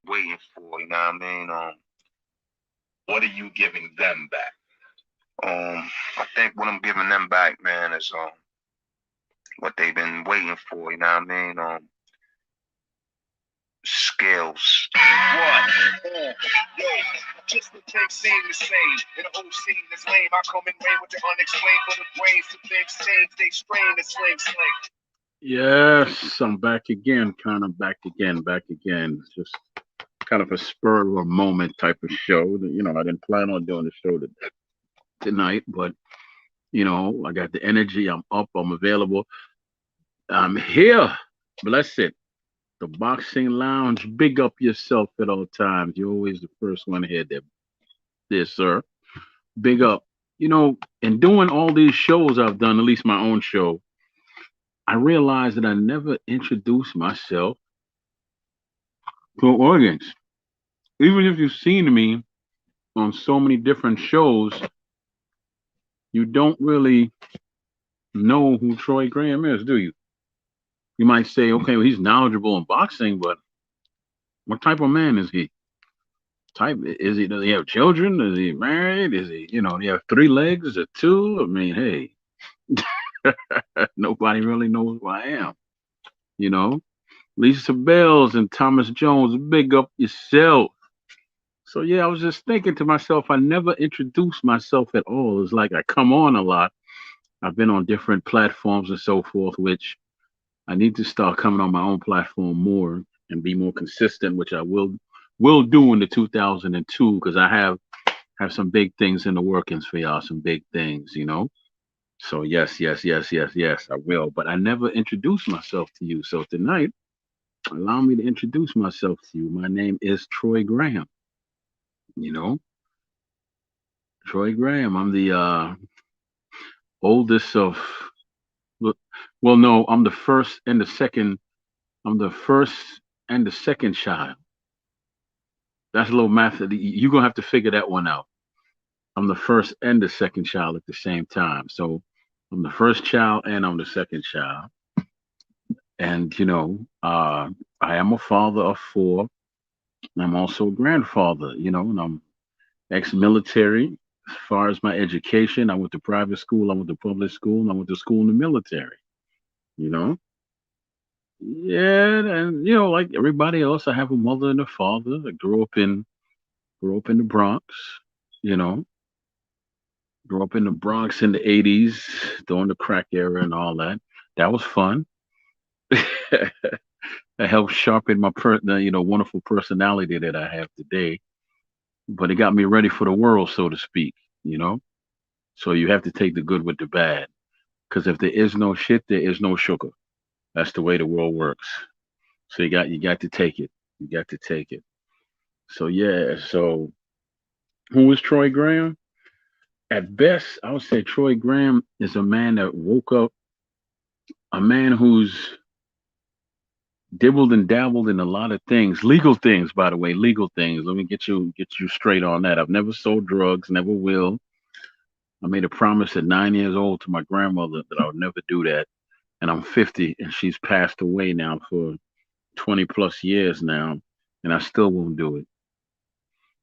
waiting for. You know what I mean? What are you giving them back? I think what I'm giving them back, man, is what they've been waiting for. You know what I mean? Skills. What? Yo, just the thing seem the same. And the whole scene is lame. I come in rain with the unexplained, but the brains to things change. They strain and sling. Yes, I'm back again, kind of back again, back again. It's just kind of a spur of a moment type of show. I didn't plan on doing the show tonight, but I got the energy. I'm up. I'm available. I'm here. Bless it. The Boxing Lounge. Big up yourself at all times. You're always the first one here, there, sir. Big up. In doing all these shows I've done, at least my own show, I realized that I never introduced myself to an audience. Even if you've seen me on so many different shows, you don't really know who Troy Graham is, do you? You might say, okay, well, he's knowledgeable in boxing, but what type of man is he? Type is he? Does he have children? Is he married? Is he? Do he have three legs or two? I mean, hey, nobody really knows who I am. You know, Lisa Bells and Thomas Jones, big up yourself. So yeah, I was just thinking to myself, I never introduced myself at all. It's like I come on a lot. I've been on different platforms and so forth, which I need to start coming on my own platform more and be more consistent, which I will do in the 2002 because I have some big things in the workings for y'all, some big things. So yes, yes, yes, yes, yes, I will. But I never introduced myself to you. So tonight, allow me to introduce myself to you. My name is Troy Graham. You know, Troy Graham. I'm the oldest of. Well, no, I'm the first and the second. I'm the first and the second child. That's a little math. You're gonna have to figure that one out. I'm the first and the second child at the same time. So I'm the first child and I'm the second child. And I am a father of four. I'm also a grandfather. And I'm ex-military. As far as my education, I went to private school, I went to public school, and I went to school in the military. You know, yeah, and like everybody else, I have a mother and a father. I grew up in the Bronx. You know, grew up in the Bronx in the '80s, during the crack era and all that. That was fun. That helped sharpen my wonderful personality that I have today. But it got me ready for the world, so to speak. You know, so you have to take the good with the bad. Because if there is no shit, there is no sugar. That's the way the world works. So you got to take it. You got to take it. So yeah. So who is Troy Graham? At best, I would say Troy Graham is a man that woke up, a man who's dibbled and dabbled in a lot of things, legal things, by the way, legal things. Let me get you straight on that. I've never sold drugs, never will. I made a promise at 9 years old to my grandmother that I would never do that, and I'm 50, and she's passed away now for 20 plus years now, and I still won't do it.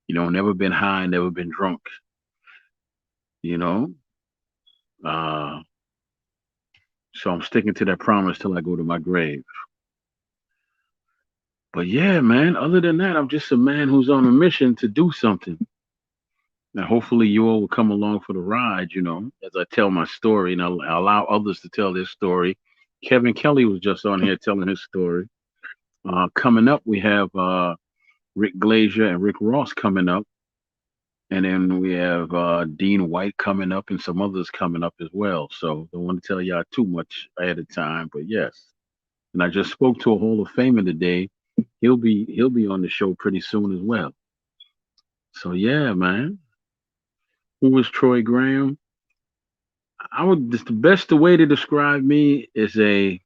Never been high, never been drunk. You know, uh, so I'm sticking to that promise till I go to my grave. But yeah, man. Other than that, I'm just a man who's on a mission to do something. And hopefully you all will come along for the ride, as I tell my story and I'll allow others to tell their story. Kevin Kelly was just on here telling his story. Coming up, we have Rick Glazier and Rick Ross coming up. And then we have Dean White coming up and some others coming up as well. So don't want to tell y'all too much ahead of time, but yes. And I just spoke to a Hall of Famer today. He'll be on the show pretty soon as well. So yeah, man. Who was Troy Graham? I would just the best way to describe me is a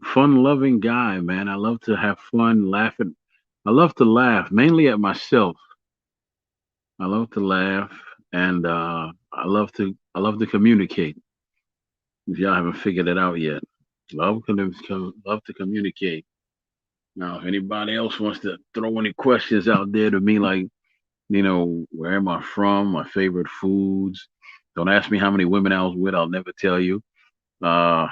fun-loving guy, man. I love to have fun, laughing. I love to laugh, mainly at myself. I love to laugh, and I love to communicate. If y'all haven't figured it out yet, love to communicate. Now, if anybody else wants to throw any questions out there to me, like, where am I from, my favorite foods, don't ask me how many women I was with. I'll never tell you. Uh,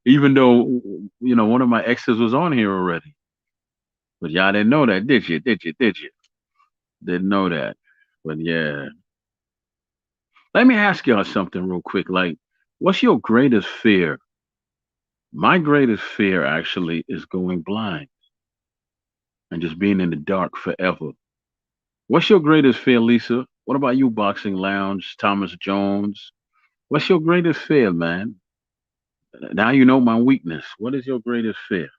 even though, one of my exes was on here already. But y'all didn't know that, did you? Did you? Did you? Didn't know that. But yeah. Let me ask y'all something real quick. Like, what's your greatest fear? My greatest fear actually is going blind and just being in the dark forever. What's your greatest fear, Lisa? What about you, Boxing Lounge, Thomas Jones? What's your greatest fear, man? Now you know my weakness. What is your greatest fear?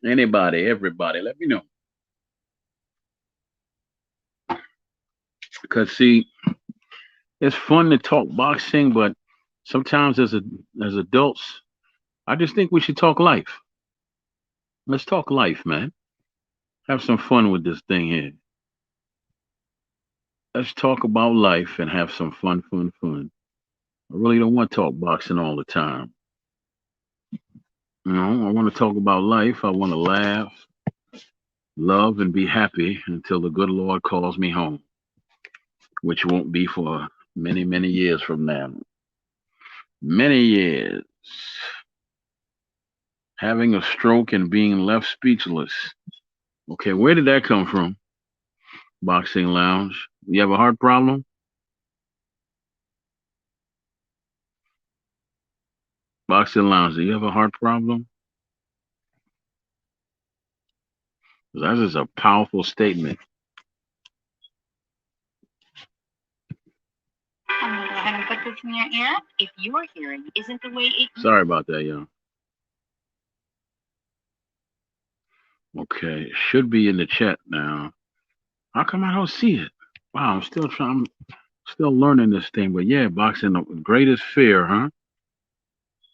Anybody, everybody, let me know. Because see, it's fun to talk boxing, but sometimes as adults, I just think we should talk life. Let's talk life, man. Have some fun with this thing here. Let's talk about life and have some fun, fun, fun. I really don't want to talk boxing all the time. I want to talk about life. I want to laugh, love, and be happy until the good Lord calls me home, which won't be for many, many years from now. Many years. Having a stroke and being left speechless. Okay, where did that come from? Boxing Lounge. You have a heart problem? Boxing Lounge, do you have a heart problem? That is a powerful statement. I'm gonna go ahead and put this in your ear. If your hearing isn't the way it. Sorry about that, y'all. Okay, it should be in the chat now. How come I don't see it? Wow, I'm still learning this thing. But yeah, boxing, the greatest fear, huh?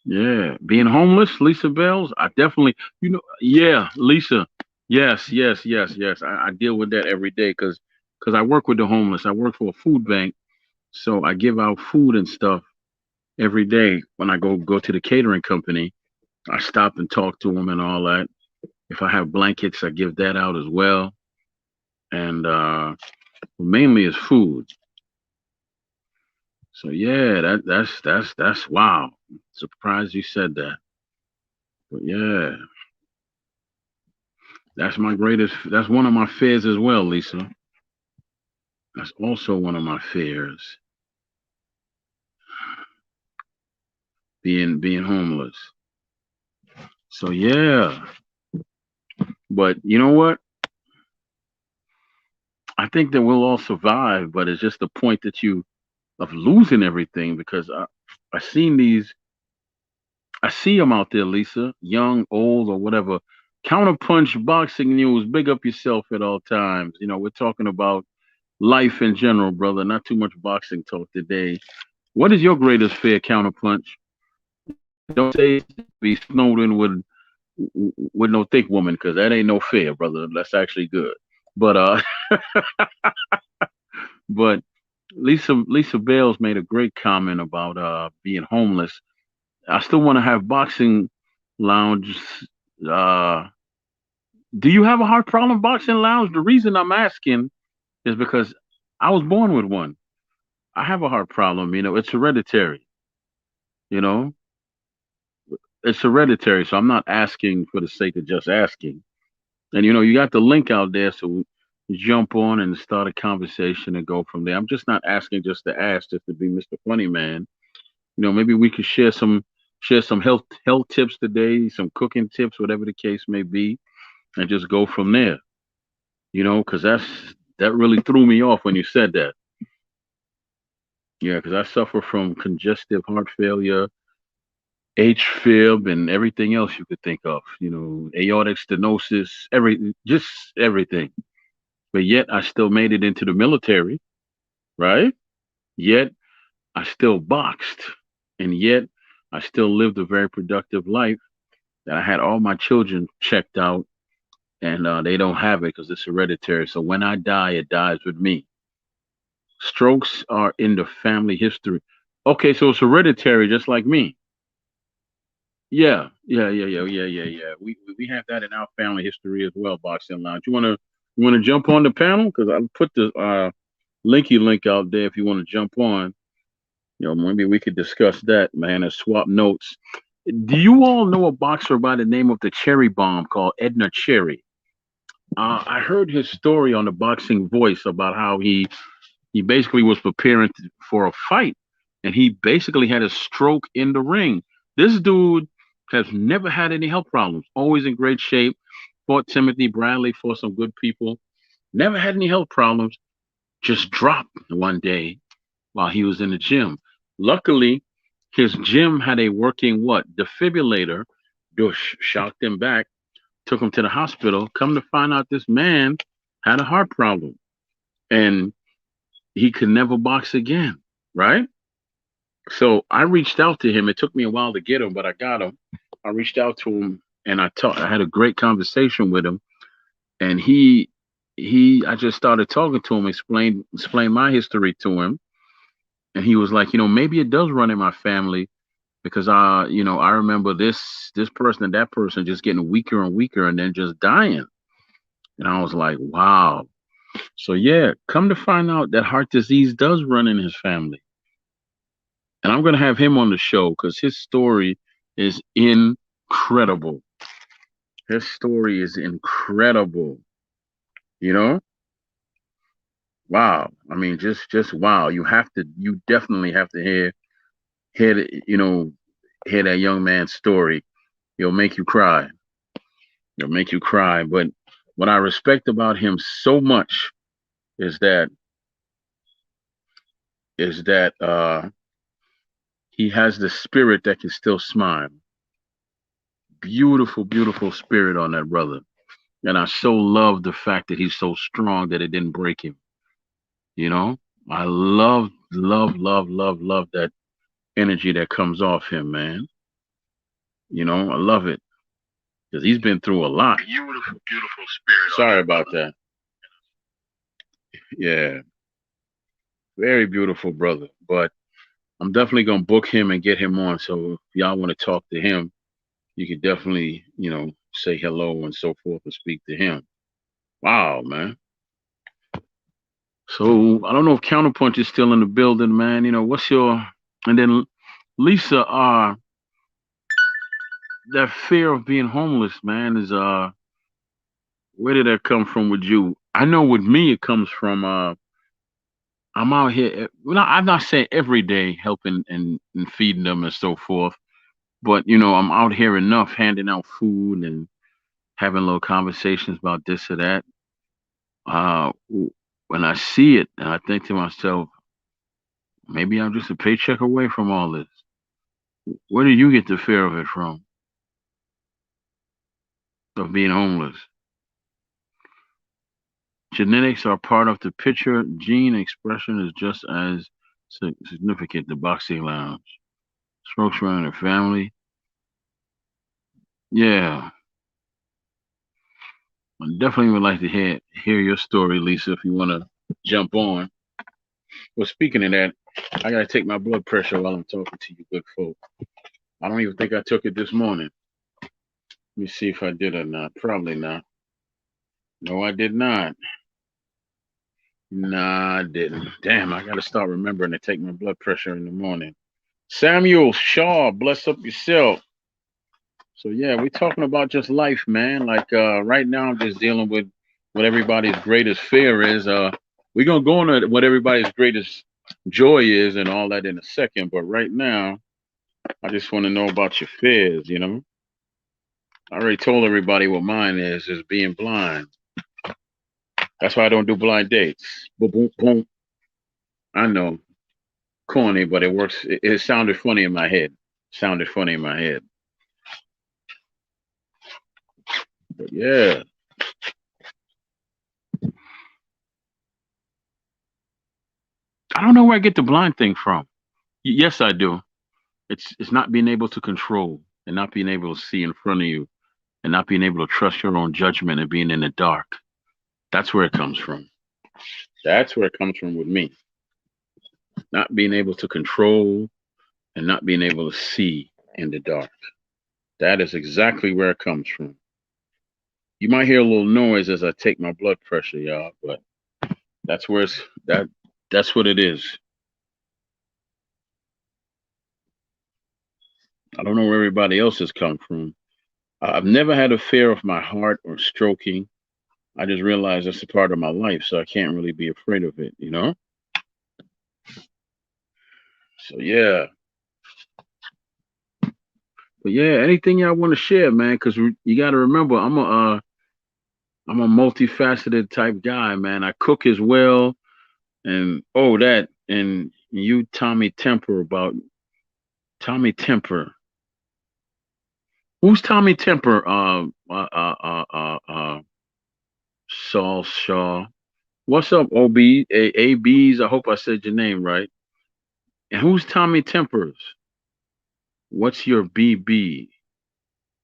Yeah, being homeless, Lisa Bells. I definitely, yeah, Lisa. Yes, yes, yes, yes. I deal with that every day because I work with the homeless. I work for a food bank, so I give out food and stuff every day. When I go to the catering company, I stop and talk to them and all that. If I have blankets, I give that out as well. And mainly is food. So yeah, that's wow. Surprised you said that. But yeah, that's one of my fears as well, Lisa. That's also one of my fears, being homeless. So yeah, but you know what? I think that we'll all survive, but it's just the point that you of losing everything because I seen these I see them out there, Lisa, young, old, or whatever. Counterpunch boxing news. Big up yourself at all times. We're talking about life in general, brother. Not too much boxing talk today. What is your greatest fear, Counterpunch? Don't say be Snowden with no thick woman, because that ain't no fear, brother. That's actually good. But but Lisa Bales made a great comment about being homeless. I still want to have boxing lounge. Uh, do you have a heart problem, boxing lounge? The reason I'm asking is because I was born with one. I have a heart problem. It's hereditary. You know, it's hereditary. So I'm not asking for the sake of just asking. And you got the link out there, so jump on and start a conversation and go from there. I'm just not asking just to ask, just to be Mr. Funny Man. Maybe we could share some health tips today, some cooking tips, whatever the case may be, and just go from there. Because that really threw me off when you said that. Yeah, because I suffer from congestive heart failure, H-fib, and everything else you could think of. Aortic stenosis, just everything. But yet I still made it into the military, right? Yet I still boxed, and yet I still lived a very productive life. That I had all my children checked out, and they don't have it because it's hereditary. So when I die, it dies with me. Strokes are in the family history. Okay, so it's hereditary, just like me. Yeah. We have that in our family history as well. Boxing Lounge. You wanna jump on the panel because I put the linky link out there if you want to jump on. Maybe we could discuss that, man, and swap notes. Do you all know a boxer by the name of the Cherry Bomb called Edna Cherry? I heard his story on the Boxing Voice about how he basically was preparing for a fight, and he basically had a stroke in the ring. This dude has never had any health problems. Always in great shape. Fought Timothy Bradley, fought some good people. Never had any health problems. Just dropped one day while he was in the gym. Luckily, his gym had a working what defibrillator. Dush, shocked him back, took him to the hospital. Come to find out, this man had a heart problem, and he could never box again. Right? So I reached out to him. It took me a while to get him, but I got him. I reached out to him, and I had a great conversation with him, and I just started talking to him, explained my history to him, and he was like, maybe it does run in my family because I remember this person and that person just getting weaker and weaker and then just dying. And I was like, wow. So yeah, come to find out that heart disease does run in his family. And I'm gonna have him on the show because his story is incredible. His story is incredible. You know? Wow. I mean, just wow. You definitely have to hear that young man's story. He'll make you cry. He'll make you cry. But what I respect about him so much is that he has the spirit that can still smile. Beautiful, beautiful spirit on that brother. And I so love the fact that he's so strong that it didn't break him. You know? I love that energy that comes off him, man. I love it. Because he's been through a lot. Beautiful, beautiful spirit on Sorry that about brother. that. Yeah. Very beautiful brother. But I'm definitely gonna book him and get him on. So if y'all want to talk to him, you could definitely, say hello and so forth and speak to him. Wow, man. So I don't know if Counterpunch is still in the building, man. What's your and then Lisa, that fear of being homeless, man, is where did that come from with you? I know with me it comes from I'm out here. Well, I'm not saying every day helping and feeding them and so forth, but I'm out here enough handing out food and having little conversations about this or that. When I see it, and I think to myself, maybe I'm just a paycheck away from all this. Where do you get the fear of it from? Of being homeless? Genetics are part of the picture. Gene expression is just as significant. The boxing lounge. Strokes around the family. Yeah, I definitely would like to hear your story, Lisa, if you want to jump on. Well, speaking of that, I gotta take my blood pressure while I'm talking to you, good folk. I don't even think I took it this morning. Let me see if I did or not. Probably not. No, I did not. Nah, I didn't. Damn, I gotta start remembering to take my blood pressure in the morning. Samuel Shaw, bless up yourself. So yeah, we're talking about just life, man. Like right now I'm just dealing with what everybody's greatest fear is. We're gonna go into what everybody's greatest joy is and all that in a second, but right now I just want to know about your fears. I already told everybody what mine is being blind. That's why I don't do blind dates. Boom, boom, boom. I know, corny, but it works. It sounded funny in my head. Sounded funny in my head. But yeah, I don't know where I get the blind thing from. Yes, I do. It's not being able to control and not being able to see in front of you and not being able to trust your own judgment and being in the dark. That's where it comes from. That's where it comes from with me. Not being able to control and not being able to see in the dark. That is exactly where it comes from. You might hear a little noise as I take my blood pressure, y'all, but that's where it's that's what it is. I don't know where everybody else has come from. I've never had a fear of my heart or stroking. I just realized that's a part of my life, so I can't really be afraid of it, you know? So yeah. But yeah, anything y'all want to share, man, because you got to remember, I'm a multifaceted type guy, man. I cook as well, and oh that, and you Tommy Temper about Tommy Temper. Who's Tommy Temper? Saul Shaw. What's up, OB? ABs? I hope I said your name right. And who's Tommy Tempers? What's your BB?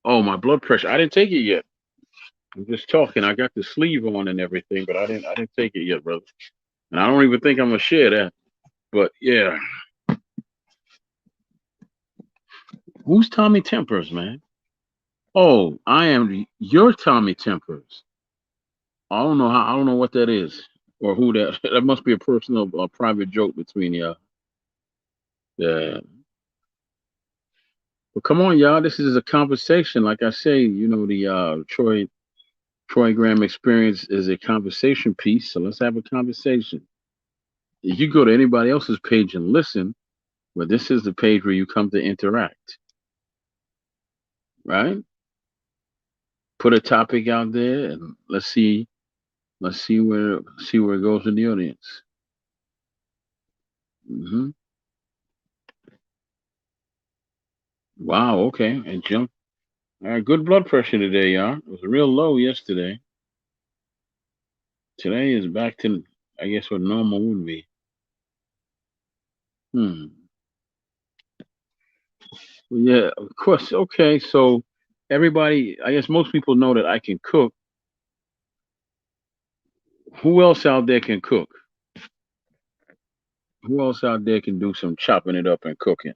Oh, my blood pressure. I didn't take it yet. I'm just talking. I got the sleeve on and everything, but I didn't take it yet, brother. And I don't even think I'm gonna share that. But yeah, who's Tommy Tempers, man? Oh, I am your Tommy Tempers. I don't know what that is or who that. That must be a personal, private joke between y'all. Yeah. But come on, y'all. This is a conversation. Like I say, the Troy Graham experience is a conversation piece. So let's have a conversation. If you go to anybody else's page and listen, well, this is the page where you come to interact, right? Put a topic out there and let's see where it goes in the audience. hmm Wow. Okay. And jump. All right. Good blood pressure today, y'all. It was real low yesterday. Today is back to, I guess, what normal would be. Hmm. Well, yeah. Of course. Okay. So everybody, I guess most people know that I can cook. Who else out there can cook? Who else out there can do some chopping it up and cooking?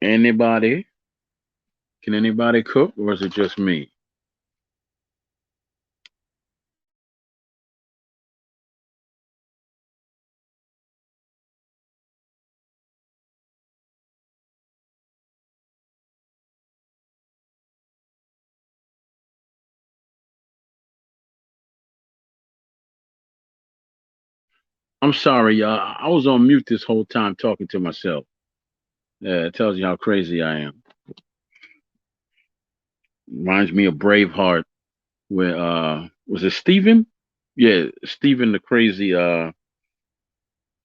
Anybody? Can anybody cook, or is it just me? I'm sorry, y'all. I was on mute this whole time talking to myself. Yeah, it tells you how crazy I am. Reminds me of Braveheart, where was it Stephen? Yeah, Stephen the crazy.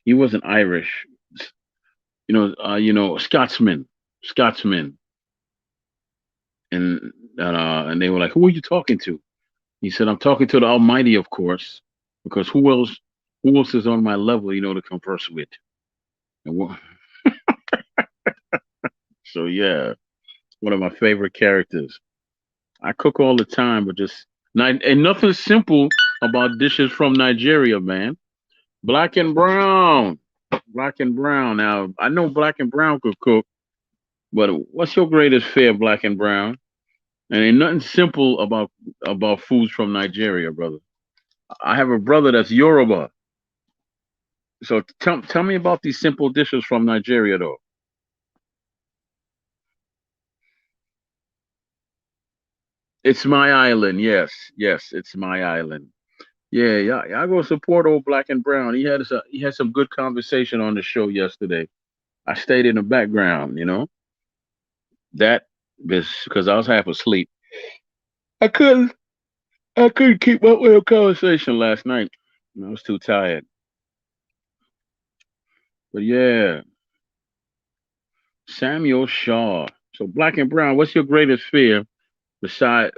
He wasn't Irish. Scotsman, Scotsman, and and they were like, "Who are you talking to?" He said, "I'm talking to the Almighty, of course, because who else is on my level, to converse with?" And so yeah, one of my favorite characters. I cook all the time, but just and nothing simple about dishes from Nigeria, man. Black and brown, black and brown. Now I know black and brown could cook, but what's your greatest fear, black and brown? And ain't nothing simple about foods from Nigeria, brother. I have a brother that's Yoruba, so tell me about these simple dishes from Nigeria, though. It's my island, yes, yes, it's my island. Yeah, y'all go support old Black and Brown. He had some good conversation on the show yesterday. I stayed in the background, that because I was half asleep. I couldn't I couldn't keep up with a conversation last night. I was too tired. But yeah, Samuel Shaw. So Black and Brown, what's your greatest fear besides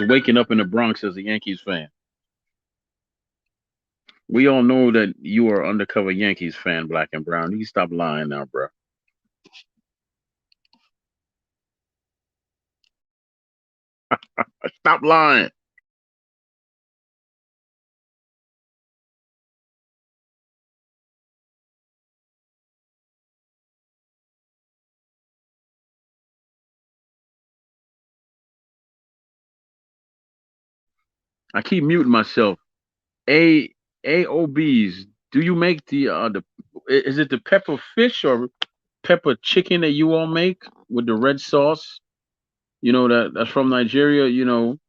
waking up in the Bronx as a Yankees fan? We all know that you are undercover Yankees fan, Black and Brown. You can stop lying now, bro. Stop lying. I keep muting myself. A AOBs. Do you make the is it the pepper fish or pepper chicken that you all make with the red sauce? You know that's from Nigeria. You know,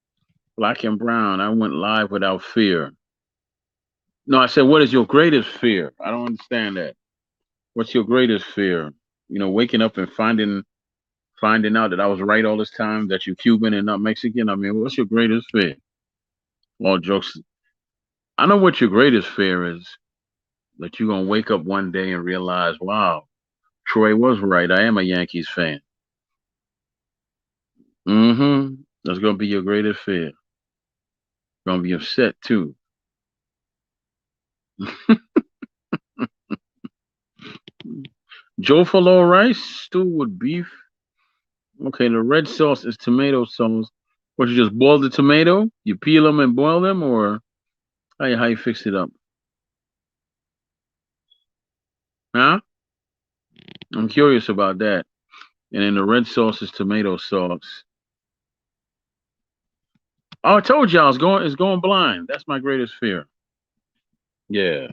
black and brown. I went live without fear. No, I said, what is your greatest fear? I don't understand that. What's your greatest fear? You know, waking up and finding out that I was right all this time, that you're Cuban and not Mexican. I mean, what's your greatest fear? All jokes. I know what your greatest fear is. That you're gonna wake up one day and realize, wow, Troy was right. I am a Yankees fan. Mm-hmm. That's gonna be your greatest fear. Gonna be upset too. Joe Falo rice stew with beef. Okay, the red sauce is tomato sauce. What, you just boil the tomato? You peel them and boil them, or how you fix it up? Huh? I'm curious about that. And then the red sauce is tomato sauce. Oh, I told y'all it's going blind. That's my greatest fear. Yeah.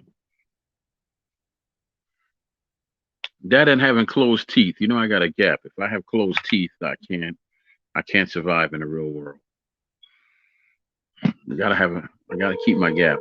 That and having closed teeth. You know I got a gap. If I have closed teeth, I can't survive in the real world. I gotta keep my gap.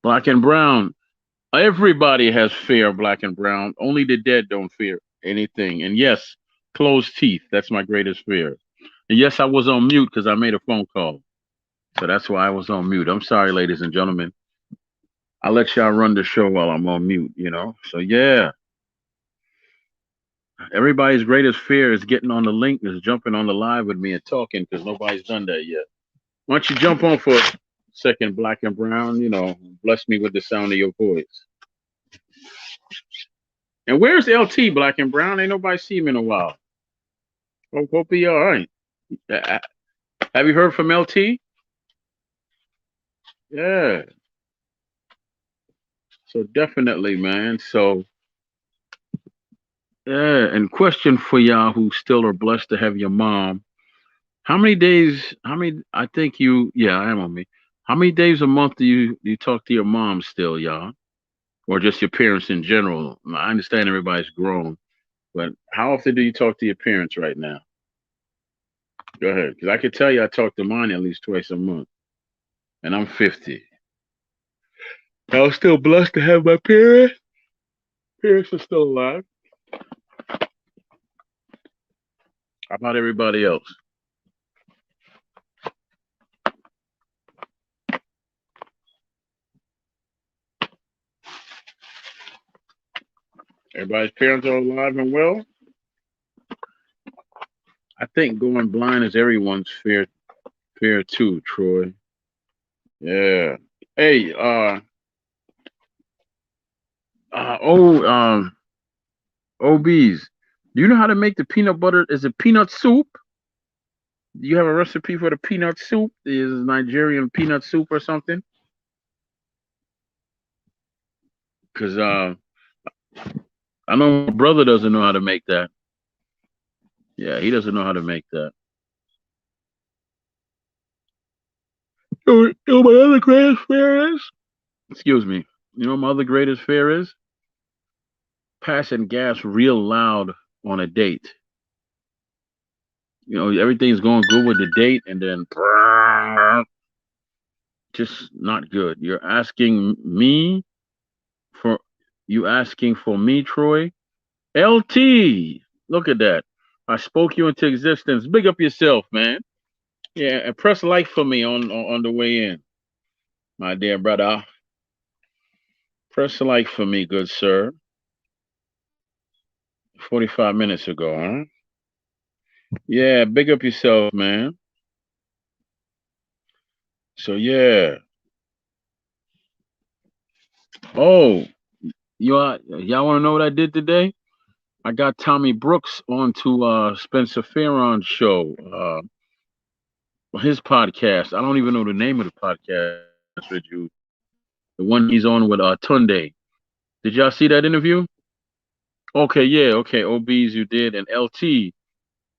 Black and brown. Everybody has fear of black and brown. Only the dead don't fear anything. And yes, closed teeth. That's my greatest fear. And yes, I was on mute because I made a phone call. So that's why I was on mute. I'm sorry, ladies and gentlemen. I let y'all run the show while I'm on mute. So yeah, everybody's greatest fear is getting on the link, is jumping on the live with me and talking because nobody's done that yet. Why don't you jump on for a second, black and brown? Bless me with the sound of your voice. And where's LT, black and brown? Ain't nobody seen him in a while. Hope he all right. Uh, Have you heard from LT? Yeah. So definitely, man. So yeah. And question for y'all who still are blessed to have your mom. How many days? How many? I think you. Yeah, I am on me. How many days a month do you talk to your mom still, y'all, or just your parents in general? I understand everybody's grown, but how often do you talk to your parents right now? Go ahead, because I can tell you I talk to mine at least twice a month, and I'm 50. I was still blessed to have my parents. Parents are still alive. How about everybody else? Everybody's parents are alive and well. I think going blind is everyone's fear too, Troy. Yeah. Hey, oh, OBs. Do you know how to make the peanut butter? Is it peanut soup? Do you have a recipe for the peanut soup? Is Nigerian peanut soup or something? Because I know my brother doesn't know how to make that. Yeah, he doesn't know how to make that. You know my other greatest fear is? Excuse me. You know my other greatest fear is? passing gas real loud on a date. Everything's going good with the date, and then just not good. For you asking for me, Troy? LT, look at that. I spoke you into existence. Big up yourself, man. Yeah, and press like for me on the way in, my dear brother. Press like for me, good sir. 45 minutes ago, huh? Yeah, big up yourself, man. So yeah. Oh, y'all want to know what I did today? I got Tommy Brooks onto Spencer Farron's show, his podcast. I don't even know the name of the podcast, to be honest with you. The one he's on with Tunde. Did y'all see that interview? Okay, yeah, okay. OBs, you did, and LT.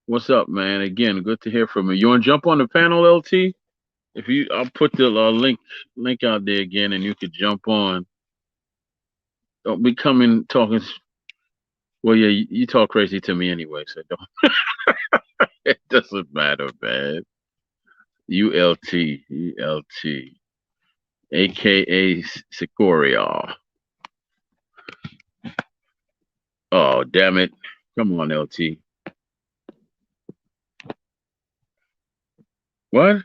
What's up, man? Again, good to hear from you. You want to jump on the panel, LT? I'll put the link out there again, and you could jump on. Don't be coming talking. Well, yeah, you talk crazy to me anyway, so don't. It doesn't matter, man. ULT, aka Sikoria. Oh, damn it! Come on, LT. What?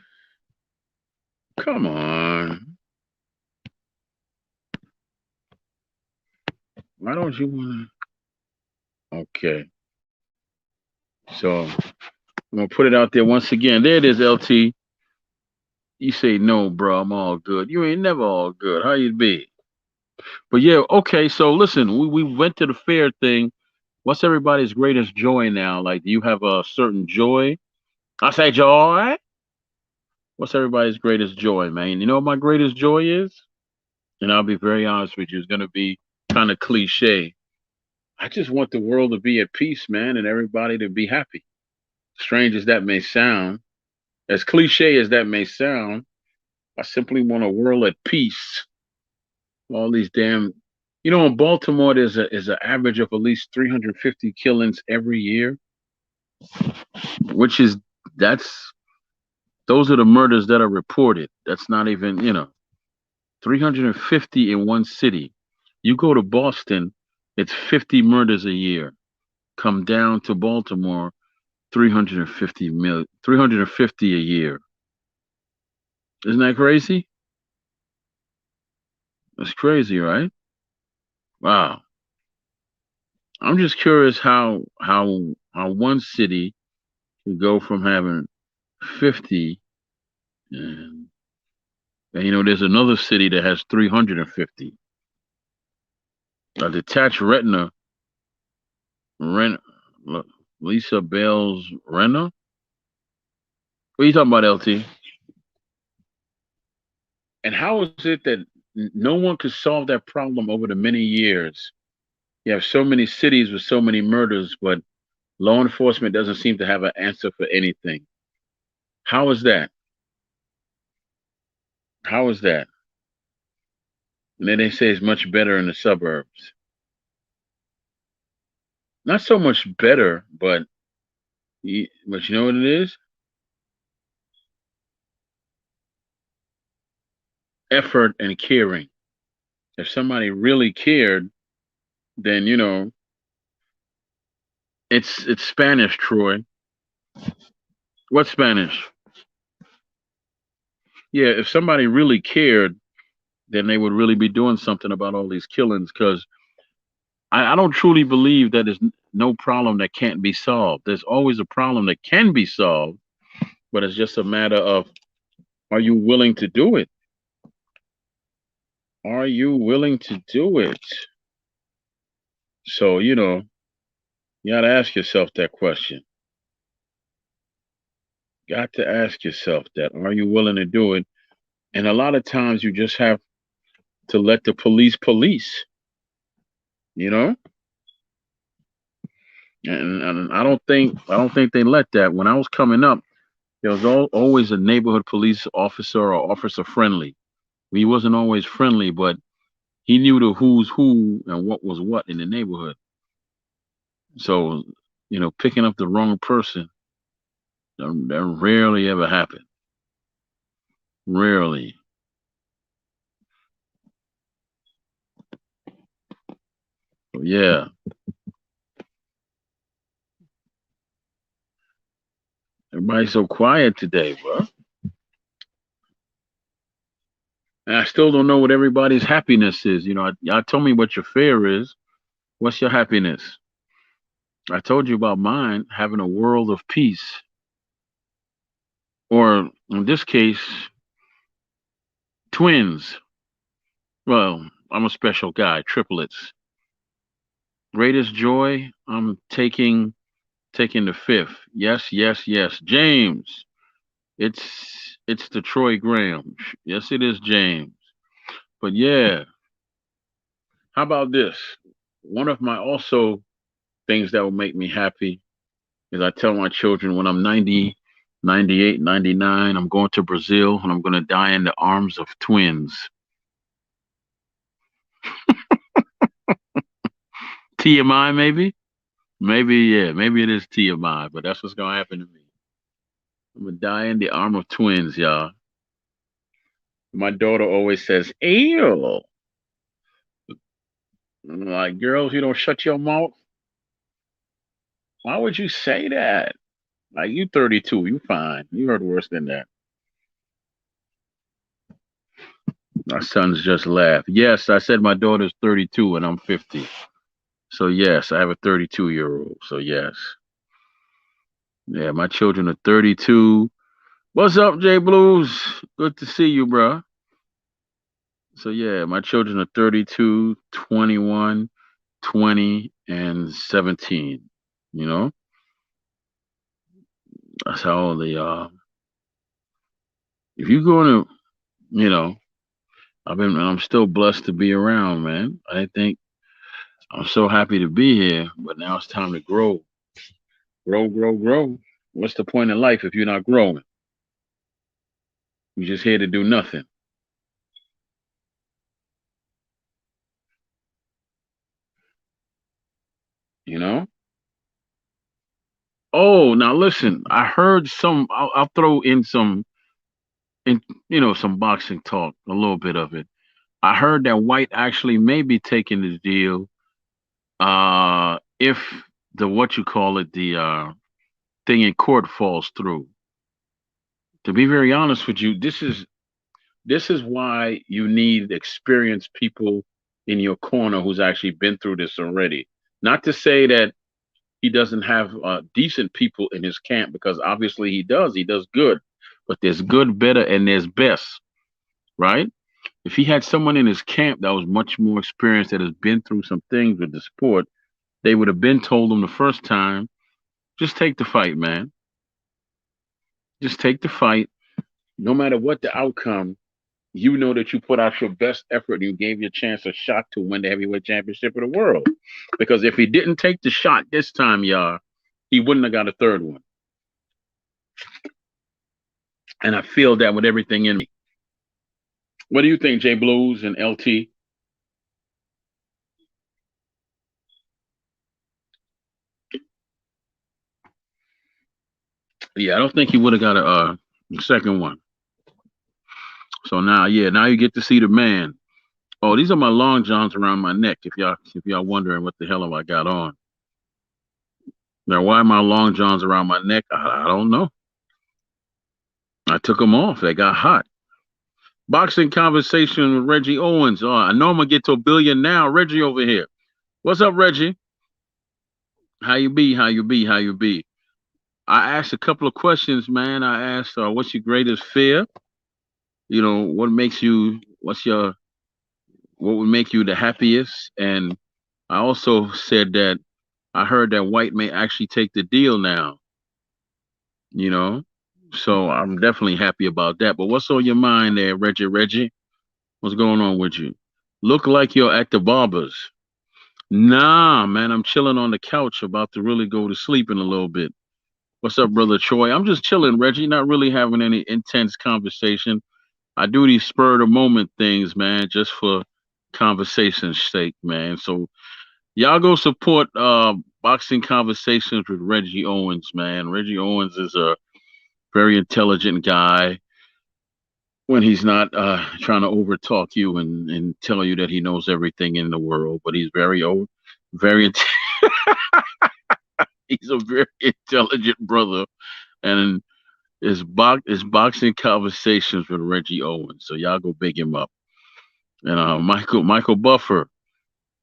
Come on. Why don't you want to? Okay. So I'm gonna put it out there once again. There it is, LT. You say no, bro. I'm all good. You ain't never all good. How you be? But yeah, okay. So listen, we went to the fair thing. What's everybody's greatest joy now? Like, do you have a certain joy? I say joy. What's everybody's greatest joy, man? You know what my greatest joy is? And I'll be very honest with you. It's gonna be kind of cliche. I just want the world to be at peace, man, and everybody to be happy. Strange as that may sound, as cliche as that may sound, I simply want a world at peace. All these damn, in Baltimore, there's an average of at least 350 killings every year, which is that's those are the murders that are reported. That's not even 350 in one city. You go to Boston, it's 50 murders a year. Come down to Baltimore, 350 a year. Isn't that crazy? That's crazy, right? Wow. I'm just curious how one city can go from having 50 and, there's another city that has 350. A detached rent Lisa Bell's Renner? What are you talking about, LT? And how is it that no one could solve that problem over the many years? You have so many cities with so many murders, but law enforcement doesn't seem to have an answer for anything. How is that? How is that? And then they say it's much better in the suburbs. Not so much better, but you know what it is? Effort and caring. If somebody really cared, then it's Spanish, Troy. What Spanish? Yeah, if somebody really cared, then they would really be doing something about all these killings. Because I don't truly believe that there's no problem that can't be solved. There's always a problem that can be solved, but it's just a matter of, are you willing to do it? Are you willing to do it? So, you got to ask yourself that question. Got to ask yourself that. Are you willing to do it? And a lot of times you just have to let the police, you know? And I don't think they let that. When I was coming up, there was always a neighborhood police officer or officer friendly. He wasn't always friendly, but he knew the who's who and what was what in the neighborhood. So, picking up the wrong person, that rarely ever happen. Rarely. So, yeah. Everybody's so quiet today, bro. And I still don't know what everybody's happiness is. Y'all tell me what your fear is. What's your happiness? I told you about mine, having a world of peace. Or in this case, twins. Well, I'm a special guy, triplets. Greatest joy, I'm taking the fifth. Yes, yes, yes. James. It's the Troy Graham. Yes, it is James. But yeah, how about this? One of my also things that will make me happy is I tell my children when I'm 90, 98, 99, I'm going to Brazil and I'm going to die in the arms of twins. TMI, maybe? Maybe, yeah, maybe it is TMI, but that's what's going to happen to me. I'm going to die in the arm of twins, y'all. My daughter always says, ew. I'm like, girls, you don't shut your mouth. Why would you say that? Like, you 32, you fine. You heard worse than that. My sons just laughed. Yes, I said my daughter's 32 and I'm 50. So, yes, I have a 32-year-old. So, yes. Yeah, my children are 32. What's up, Jay Blues? Good to see you, bro. So, yeah, my children are 32, 21, 20, and 17. You know, that's how old they are. If you're going to, you know, I'm still blessed to be around, man. I think I'm so happy to be here, but now it's time to grow. Grow, grow, grow. What's the point in life if you're not growing? You're just here to do nothing, you know? Oh, now listen, I heard I'll throw in in, some boxing talk, a little bit of it. I heard that White actually may be taking the deal, if what you call it, the, thing in court falls through. To be very honest with you, this is why you need experienced people in your corner who's actually been through this already. Not to say that he doesn't have decent people in his camp, because obviously he does. He does good, but there's good, better, and there's best, right? If he had someone in his camp that was much more experienced, that has been through some things with the sport, they would have been told him the first time, just take the fight, man. Just take the fight. No matter what the outcome, you know that you put out your best effort and you gave your chance a shot to win the heavyweight championship of the world. Because if he didn't take the shot this time, y'all, he wouldn't have got a third one. And I feel that with everything in me. What do you think, Jay Blues and LT? Yeah, I don't think he would have got a second one. So now, yeah, now you get to see the man. Oh, these are my long johns around my neck. If y'all wondering what the hell have I got on. Now, why my long johns around my neck? I don't know. I took them off. They got hot. Boxing conversation with Reggie Owens. Oh, I know I'm gonna get to a billion now. Reggie over here. What's up, Reggie? How you be? How you be? How you be? I asked a couple of questions, man. I asked, what's your greatest fear? What would make you the happiest? And I also said that I heard that White may actually take the deal now, you know? So I'm definitely happy about that. But what's on your mind there, Reggie? Reggie? What's going on with you? Look like you're at the barbers. Nah, man, I'm chilling on the couch, about to really go to sleep in a little bit. What's up, brother Troy? I'm just chilling, Reggie, not really having any intense conversation. I do these spur of the moment things, man, just for conversation's sake, man. So y'all go support Boxing Conversations with Reggie Owens, man. Reggie Owens is a very intelligent guy when he's not trying to overtalk you and tell you that he knows everything in the world, but he's very old, very he's a very intelligent brother, and his boxing conversations with Reggie Owens. So y'all go big him up. And Michael Buffer,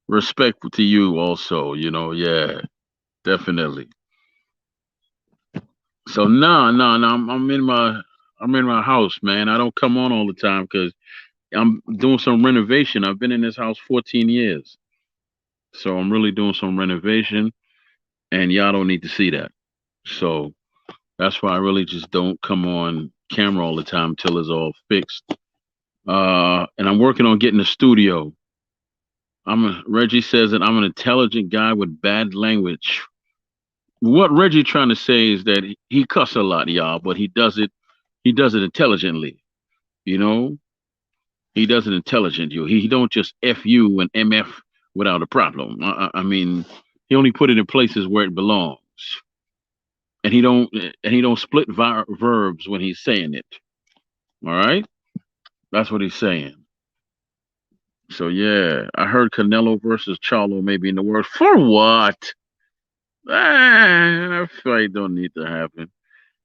respect to you also. Yeah, definitely. So nah, I'm in my house, man. I don't come on all the time because I'm doing some renovation. I've been in this house 14 years, so I'm really doing some renovation, and y'all don't need to see that. So that's why I really just don't come on camera all the time till it's all fixed. And I'm working on getting a studio. Reggie says that I'm an intelligent guy with bad language. What Reggie trying to say is that he cuss a lot, y'all, but he does it intelligently. You know, he does it intelligent. He don't just f you and mf without a problem. I mean, he only put it in places where it belongs, and he don't split verbs when he's saying it. All right, that's what he's saying. So yeah, I heard Canelo versus Charlo maybe in the world. For what? That fight don't need to happen.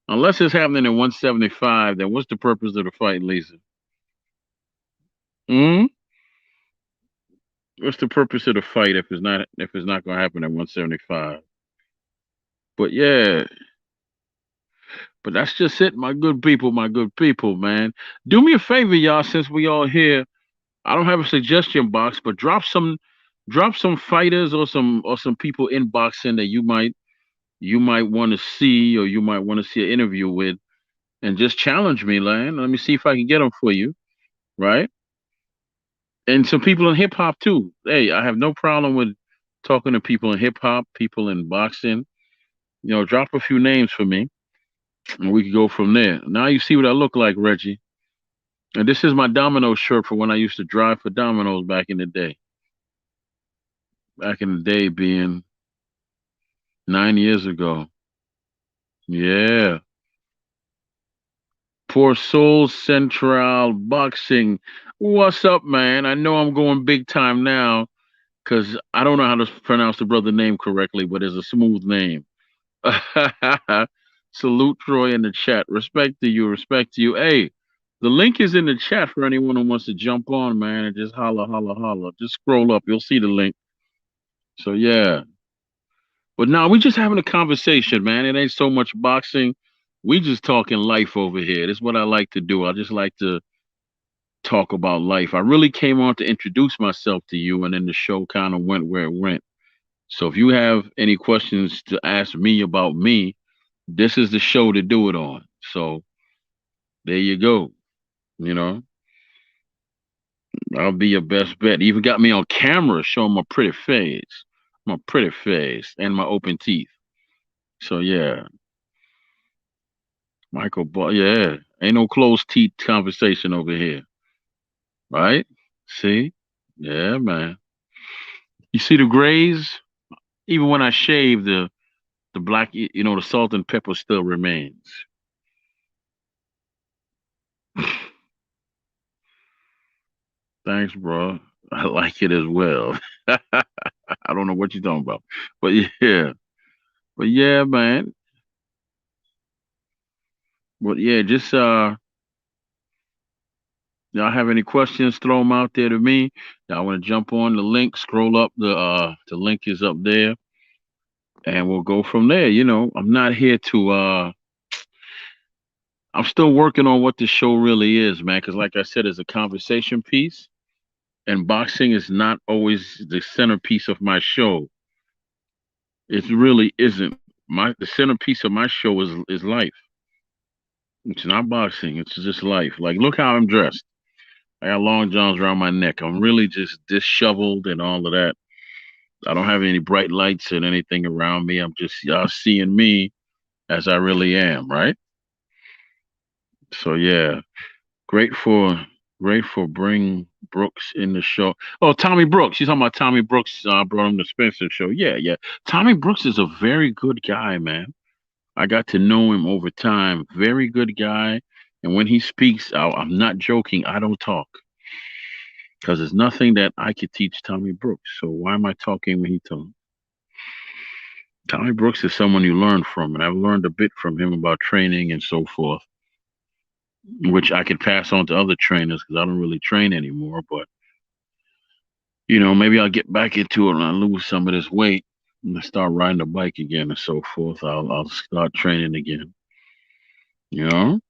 Unless it's happening in 175, then what's the purpose of the fight, Lisa? Hmm. What's the purpose of the fight if it's not gonna happen at 175? But yeah, but that's just it, my good people, man. Do me a favor, y'all, since we all here. I don't have a suggestion box, but drop some fighters or some people in boxing that you might want to see or you might want to see an interview with, and just challenge me, man. Let me see if I can get them for you, right? And some people in hip hop too. Hey, I have no problem with talking to people in hip hop, people in boxing. Drop a few names for me, and we can go from there. Now you see what I look like, Reggie. And this is my Domino shirt for when I used to drive for Domino's back in the day. Back in the day, being 9 years ago. Yeah. Poor Soul Central Boxing. What's up, man? I know I'm going big time now because I don't know how to pronounce the brother name correctly, but it's a smooth name. Salute Troy in the chat. Respect to you. Respect to you. Hey, the link is in the chat for anyone who wants to jump on, man, and just holla, holla, holla. Just scroll up. You'll see the link. So, yeah. But now we just having a conversation, man. It ain't so much boxing. We just talking life over here. That's what I like to do. I just like to talk about life. I really came on to introduce myself to you, and then the show kind of went where it went. So if you have any questions to ask me about me, this is the show to do it on. So there you go. You know, I'll be your best bet. Even got me on camera showing my pretty face, and my open teeth. So yeah, yeah, ain't no closed teeth conversation over here, right? See, yeah, man. You see the grays? Even when I shave, the black, the salt and pepper still remains. Thanks, bro. I like it as well. I don't know what you're talking about, but yeah, but yeah, man. But yeah, just y'all have any questions? Throw them out there to me. Y'all want to jump on the link? Scroll up the link is up there, and we'll go from there. I'm not here to I'm still working on what the show really is, man. Because like I said, it's a conversation piece, and boxing is not always the centerpiece of my show. It really isn't. The centerpiece of my show is life. It's not boxing. It's just life. Like, look how I'm dressed. I got long johns around my neck. I'm really just disheveled and all of that. I don't have any bright lights and anything around me. I'm just y'all seeing me as I really am, right? So yeah, grateful Grateful bring Brooks in the show. Oh, Tommy Brooks. She's talking about Tommy Brooks. Brought him to Spencer show. Yeah, yeah. Tommy Brooks is a very good guy, man. I got to know him over time. Very good guy. And when he speaks, I'm not joking. I don't talk because there's nothing that I could teach Tommy Brooks. So why am I talking when he talks? Tommy Brooks is someone you learn from, and I've learned a bit from him about training and so forth, which I could pass on to other trainers because I don't really train anymore. But maybe I'll get back into it and I lose some of this weight and I start riding the bike again and so forth. I'll start training again. You know,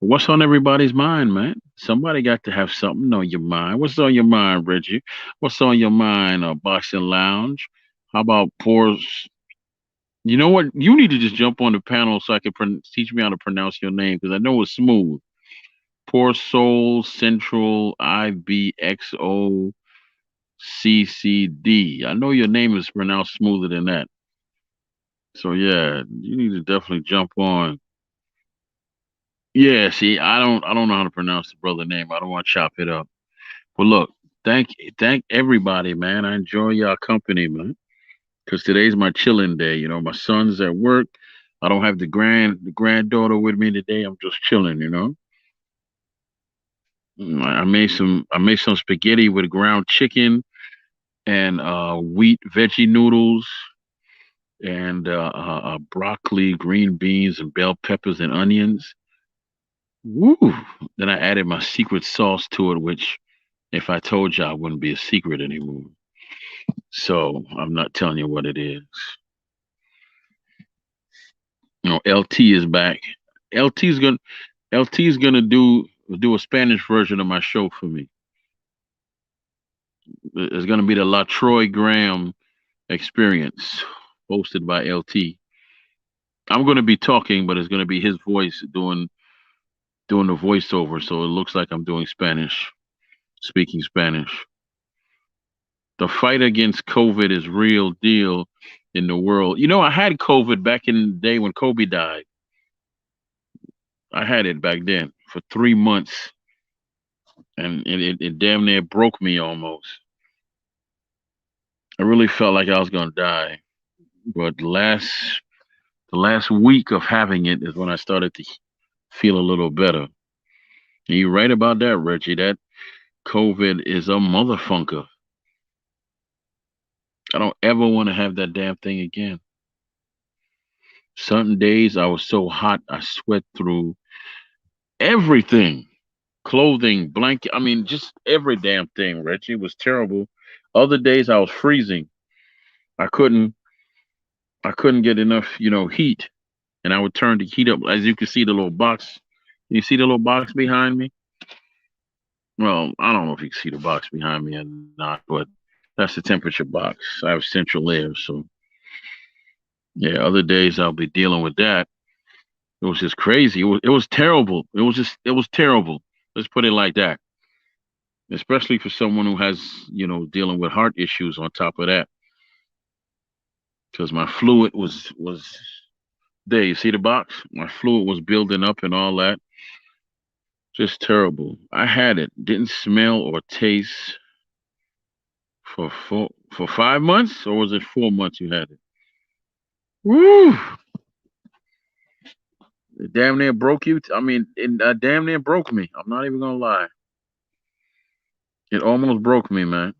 what's on everybody's mind, man? Somebody got to have something on your mind. What's on your mind, Reggie? What's on your mind, Boxing Lounge? How about poor? You know what? You need to just jump on the panel so I can teach me how to pronounce your name because I know it's smooth. Poor Soul Central IBXO CCD. I know your name is pronounced smoother than that. So yeah, you need to definitely jump on. Yeah, see, I don't know how to pronounce the brother name. I don't want to chop it up. But look, thank everybody, man. I enjoy y'all company, man. Because today's my chilling day. My son's at work. I don't have the granddaughter with me today. I'm just chilling. I made some spaghetti with ground chicken and wheat veggie noodles and broccoli, green beans, and bell peppers and onions. Woo! Then I added my secret sauce to it, which if I told you, I wouldn't be a secret anymore. So I'm not telling you what it is. LT is back. LT's gonna LT's gonna do a Spanish version of my show for me. It's gonna be the La Troy Graham experience, hosted by LT. I'm gonna be talking, but it's gonna be his voice doing the voiceover, so it looks like I'm doing Spanish, speaking Spanish. The fight against COVID is real deal in the world. I had COVID back in the day when Kobe died. I had it back then for 3 months, and it damn near broke me almost. I really felt like I was gonna die. But the last week of having it is when I started to feel a little better. And you're right about that, Reggie. That COVID is a motherfunker. I don't ever want to have that damn thing again. Certain days I was so hot I sweat through everything. Clothing, blanket, I mean just every damn thing, Reggie. It was terrible. Other days I was freezing. I couldn't I couldn't get enough, heat. And I would turn the heat up. As you can see the little box. You see the little box behind me? Well, I don't know if you can see the box behind me or not, but that's the temperature box. I have central air, so yeah, other days I'll be dealing with that. It was just crazy. It was terrible. It was terrible. Let's put it like that. Especially for someone who has, dealing with heart issues on top of that. Because my fluid was there. You see the box? My fluid was building up and all that. Just terrible. I had it. Didn't smell or taste for 5 months, or was it 4 months you had it? Woo! It damn near broke you. I mean, it damn near broke me. I'm not even gonna lie. It almost broke me, man.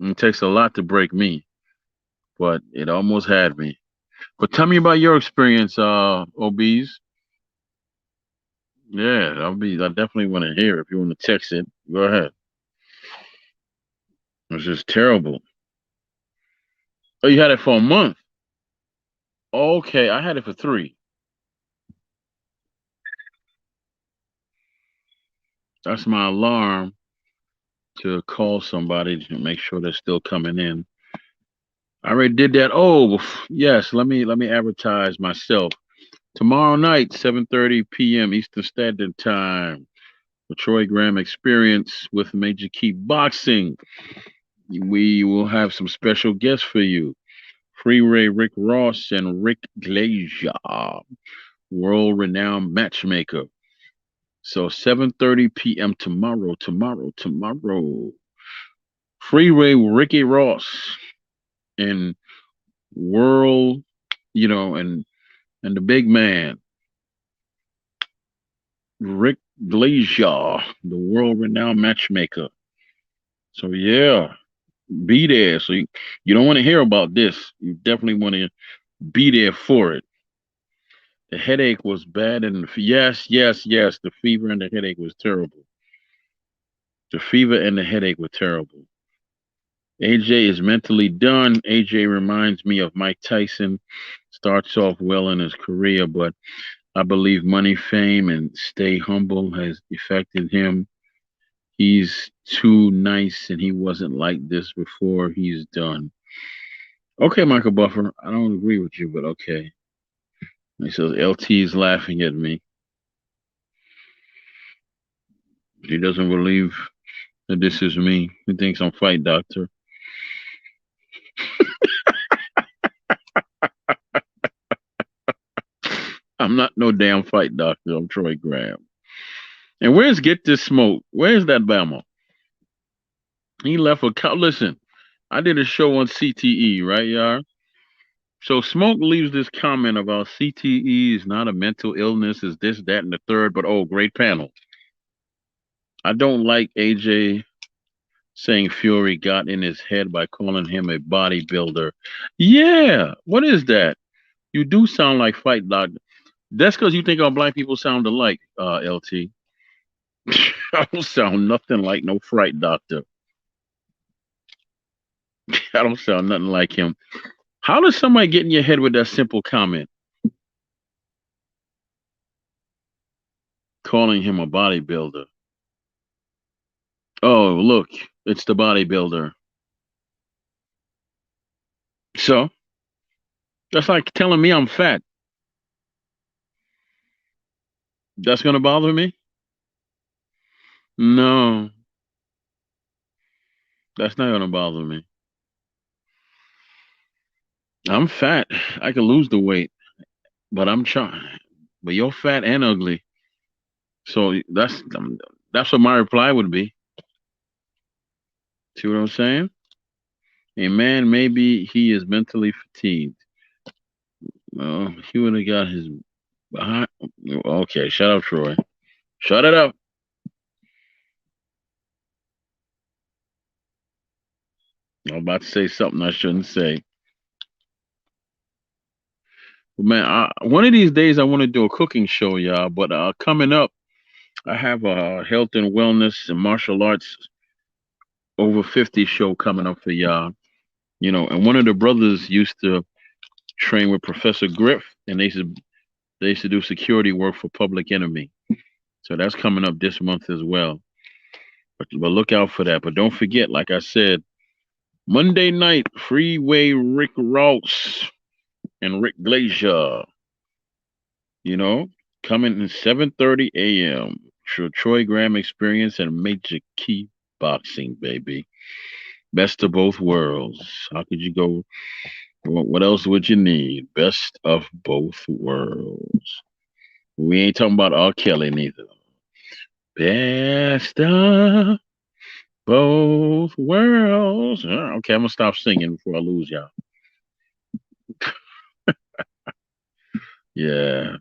It takes a lot to break me, but it almost had me. But tell me about your experience, OBs. Yeah, I definitely want to hear. If you want to text it, go ahead. It was just terrible. Oh, you had it for a month. Okay, I had it for 3. That's my alarm to call somebody to make sure they're still coming in. I already did that. Oh, yes. Let me advertise myself. Tomorrow night, 7:30 p.m. Eastern Standard Time, the Troy Graham Experience with Major Key Boxing. We will have some special guests for you. Free Ray Rick Ross and Rick Glazier, world-renowned matchmaker. So 7:30 p.m. tomorrow. Freeway Ricky Ross and World, and the big man, Rick Glazier, the world renowned matchmaker. So yeah, be there. So you don't want to hear about this. You definitely want to be there for it. The headache was bad, and yes, the fever and the headache was terrible. The fever and the headache were terrible. AJ is mentally done. AJ reminds me of Mike Tyson. Starts off well in his career, but I believe money, fame, and stay humble has affected him. He's too nice, and he wasn't like this before. He's done. Okay, Michael Buffer. I don't agree with you, but okay. He says LT is laughing at me. He doesn't believe that this is me. He thinks I'm Fight Doctor. I'm not no damn Fight Doctor. I'm Troy Graham. And where's Get This Smoke? Where's that Bama? He left a listen. I did a show on CTE, right, y'all? So Smoke leaves this comment about CTE is not a mental illness, is this, that, and the third, but oh, great panel. I don't like AJ saying Fury got in his head by calling him a bodybuilder. Yeah, what is that? You do sound like Fight Doctor. That's because you think all black people sound alike, LT. I don't sound nothing like no Fright Doctor. I don't sound nothing like him. How does somebody get in your head with that simple comment? Calling him a bodybuilder. Oh, look, it's the bodybuilder. So that's like telling me I'm fat. That's gonna bother me? No, that's not gonna bother me. I'm fat. I can lose the weight, but I'm trying. But you're fat and ugly. So that's what my reply would be. See what I'm saying? A man, maybe he is mentally fatigued. Well, he would have got his behind. Okay, shut up, Troy. Shut it up. I'm about to say something I shouldn't say. But man, one of these days I want to do a cooking show, y'all. But coming up, I have a health and wellness and martial arts over 50 show coming up for y'all. And one of the brothers used to train with Professor Griff, and they used to do security work for Public Enemy. So that's coming up this month as well. But look out for that. But don't forget, like I said, Monday night, Freeway Rick Ross and Rick Glazier, you know, coming at 7:30 a.m. Troy Graham Experience and Major Key Boxing, baby. Best of both worlds. How could you go? What else would you need? Best of both worlds. We ain't talking about R. Kelly neither. Best of both worlds. Okay, I'm gonna stop singing before I lose y'all. Yeah.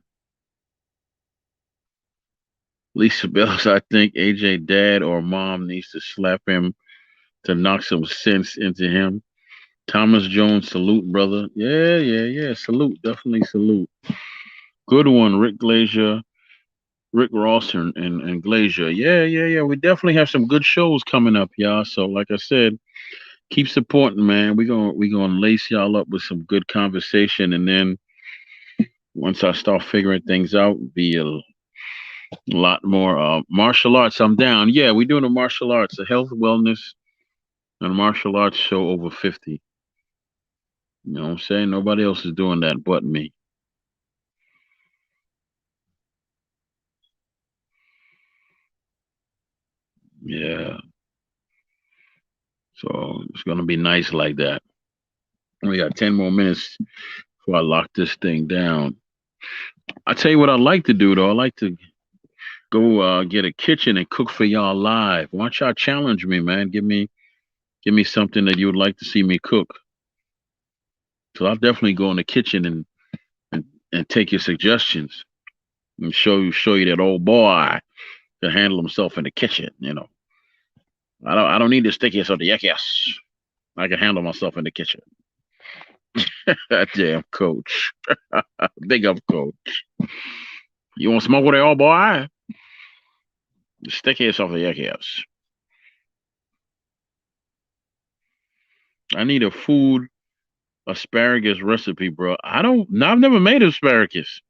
Lisa Bells, I think AJ dad or mom needs to slap him to knock some sense into him. Thomas Jones, salute, brother. Yeah. Salute, definitely salute. Good one, Rick Glazier, Rick Ross, and Glazier. Yeah. We definitely have some good shows coming up, y'all. So, like I said, keep supporting, man. We gonna lace y'all up with some good conversation, and then once I start figuring things out, be a lot more martial arts. I'm down. Yeah, we're doing a martial arts, a health, wellness, and martial arts show over 50. You know what I'm saying? Nobody else is doing that but me. Yeah. So it's gonna be nice like that. We got 10 more minutes before I lock this thing down. I tell you what I like to do though. Go get a kitchen and cook for y'all live. Why don't y'all challenge me, man? Give me something that you would like to see me cook. So I'll definitely go in the kitchen and, and take your suggestions and show you that old boy can handle himself in the kitchen. I don't need the stickiest of the yuckiest. I can handle myself in the kitchen. Damn coach. Big up coach. You want smoke with it, old boy? The stickiest of the yuckiest. I need a food asparagus recipe, bro. I've never made asparagus.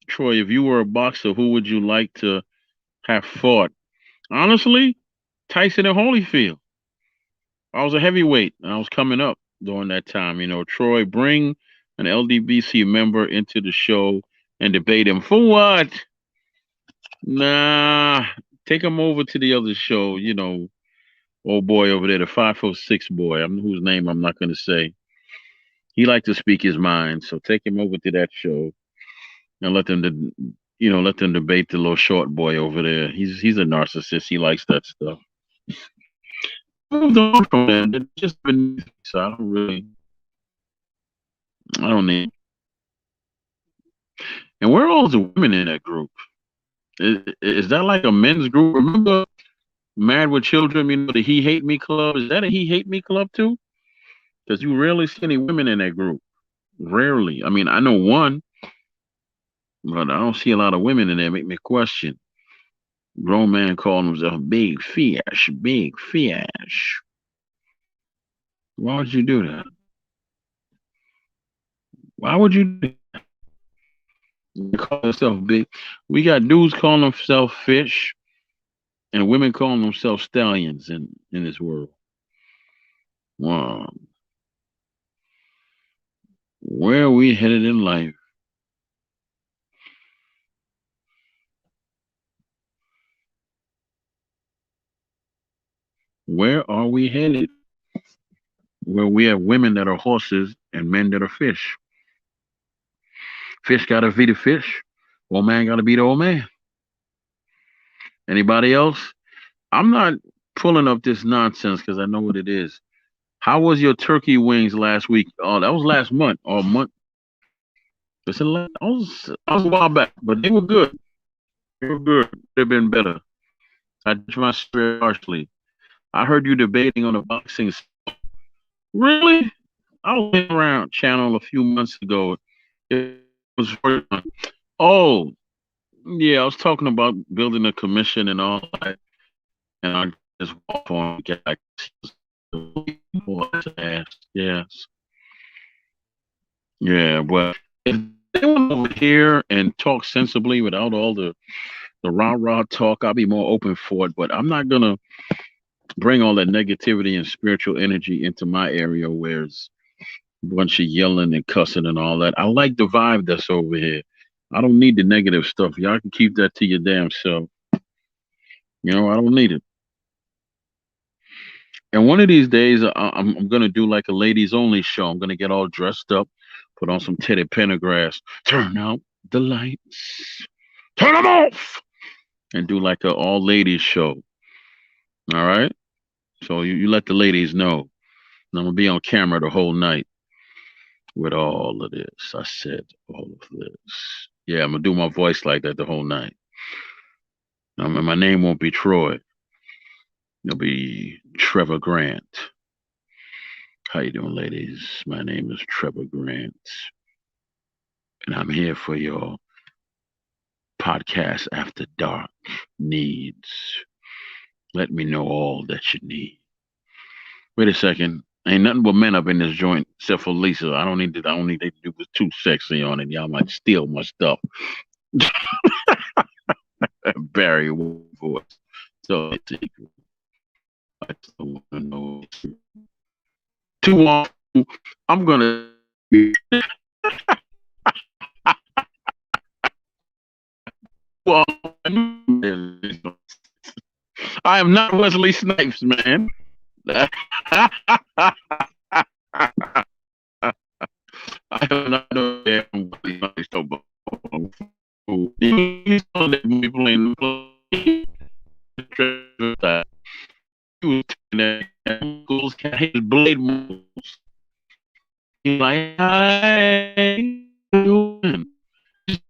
Troy, if you were a boxer, who would you like to have fought? Honestly, Tyson and Holyfield. I was a heavyweight and I was coming up during that time. Troy, bring an LDBC member into the show and debate him. For what? Nah, take him over to the other show. Old boy over there, the 506 boy, whose name I'm not going to say. He likes to speak his mind, so take him over to that show and let them debate the little short boy over there. He's a narcissist. He likes that stuff. Moved on from that. It's just been so I don't need. And where are all the women in that group? Is that like a men's group? Remember Married with Children, the He Hate Me Club? Is that a He Hate Me Club too? Because you rarely see any women in that group. Rarely. I mean, I know one, but I don't see a lot of women in there. Make me question. Grown man calling himself big fish, big fish. Why would you do that? Why would you do that? You call yourself big? We got dudes calling themselves fish and women calling themselves stallions in this world. Wow. Where are we headed in life? Where are we headed? Where we have women that are horses and men that are fish. Fish gotta feed the fish. Old man gotta be the old man. Anybody else? I'm not pulling up this nonsense because I know what it is. How was your turkey wings last week? Oh, that was last month or month. I was a while back, but they were good. They were good. They've been better. I judge my spirit harshly. I heard you debating on the boxing. Really? I was around channel a few months ago. It was for oh yeah, I was talking about building a commission and all that, and I just walked on guy. Yes, yeah, but if they went over here and talk sensibly without all the rah rah talk, I'll be more open for it. But I'm not gonna bring all that negativity and spiritual energy into my area where it's a bunch of yelling and cussing and all that. I like the vibe that's over here. I don't need the negative stuff. Y'all can keep that to your damn self. I don't need it. And one of these days, I'm gonna do like a ladies only show. I'm gonna get all dressed up, put on some Teddy Pendergrass, turn out the lights, turn them off, and do like a all ladies show. All right. So you let the ladies know. And I'm gonna be on camera the whole night with all of this. I said all of this. Yeah, I'm gonna do my voice like that the whole night. My name won't be Troy. It'll be Trevor Grant. How you doing, ladies? My name is Trevor Grant, and I'm here for your podcast after dark needs. Let me know all that you need. Wait a second. Ain't nothing but men up in this joint except for Lisa. I don't need to do it too sexy on it. Y'all might steal my stuff. Barry voice. So I still want to know. Too long. I'm gonna. Well, I am not Wesley Snipes, man. I am not no damn Wesley Snipes. He's on be playing that. He was taking that uncle's his blade moves. He's like, "Hey, what you doing?" Just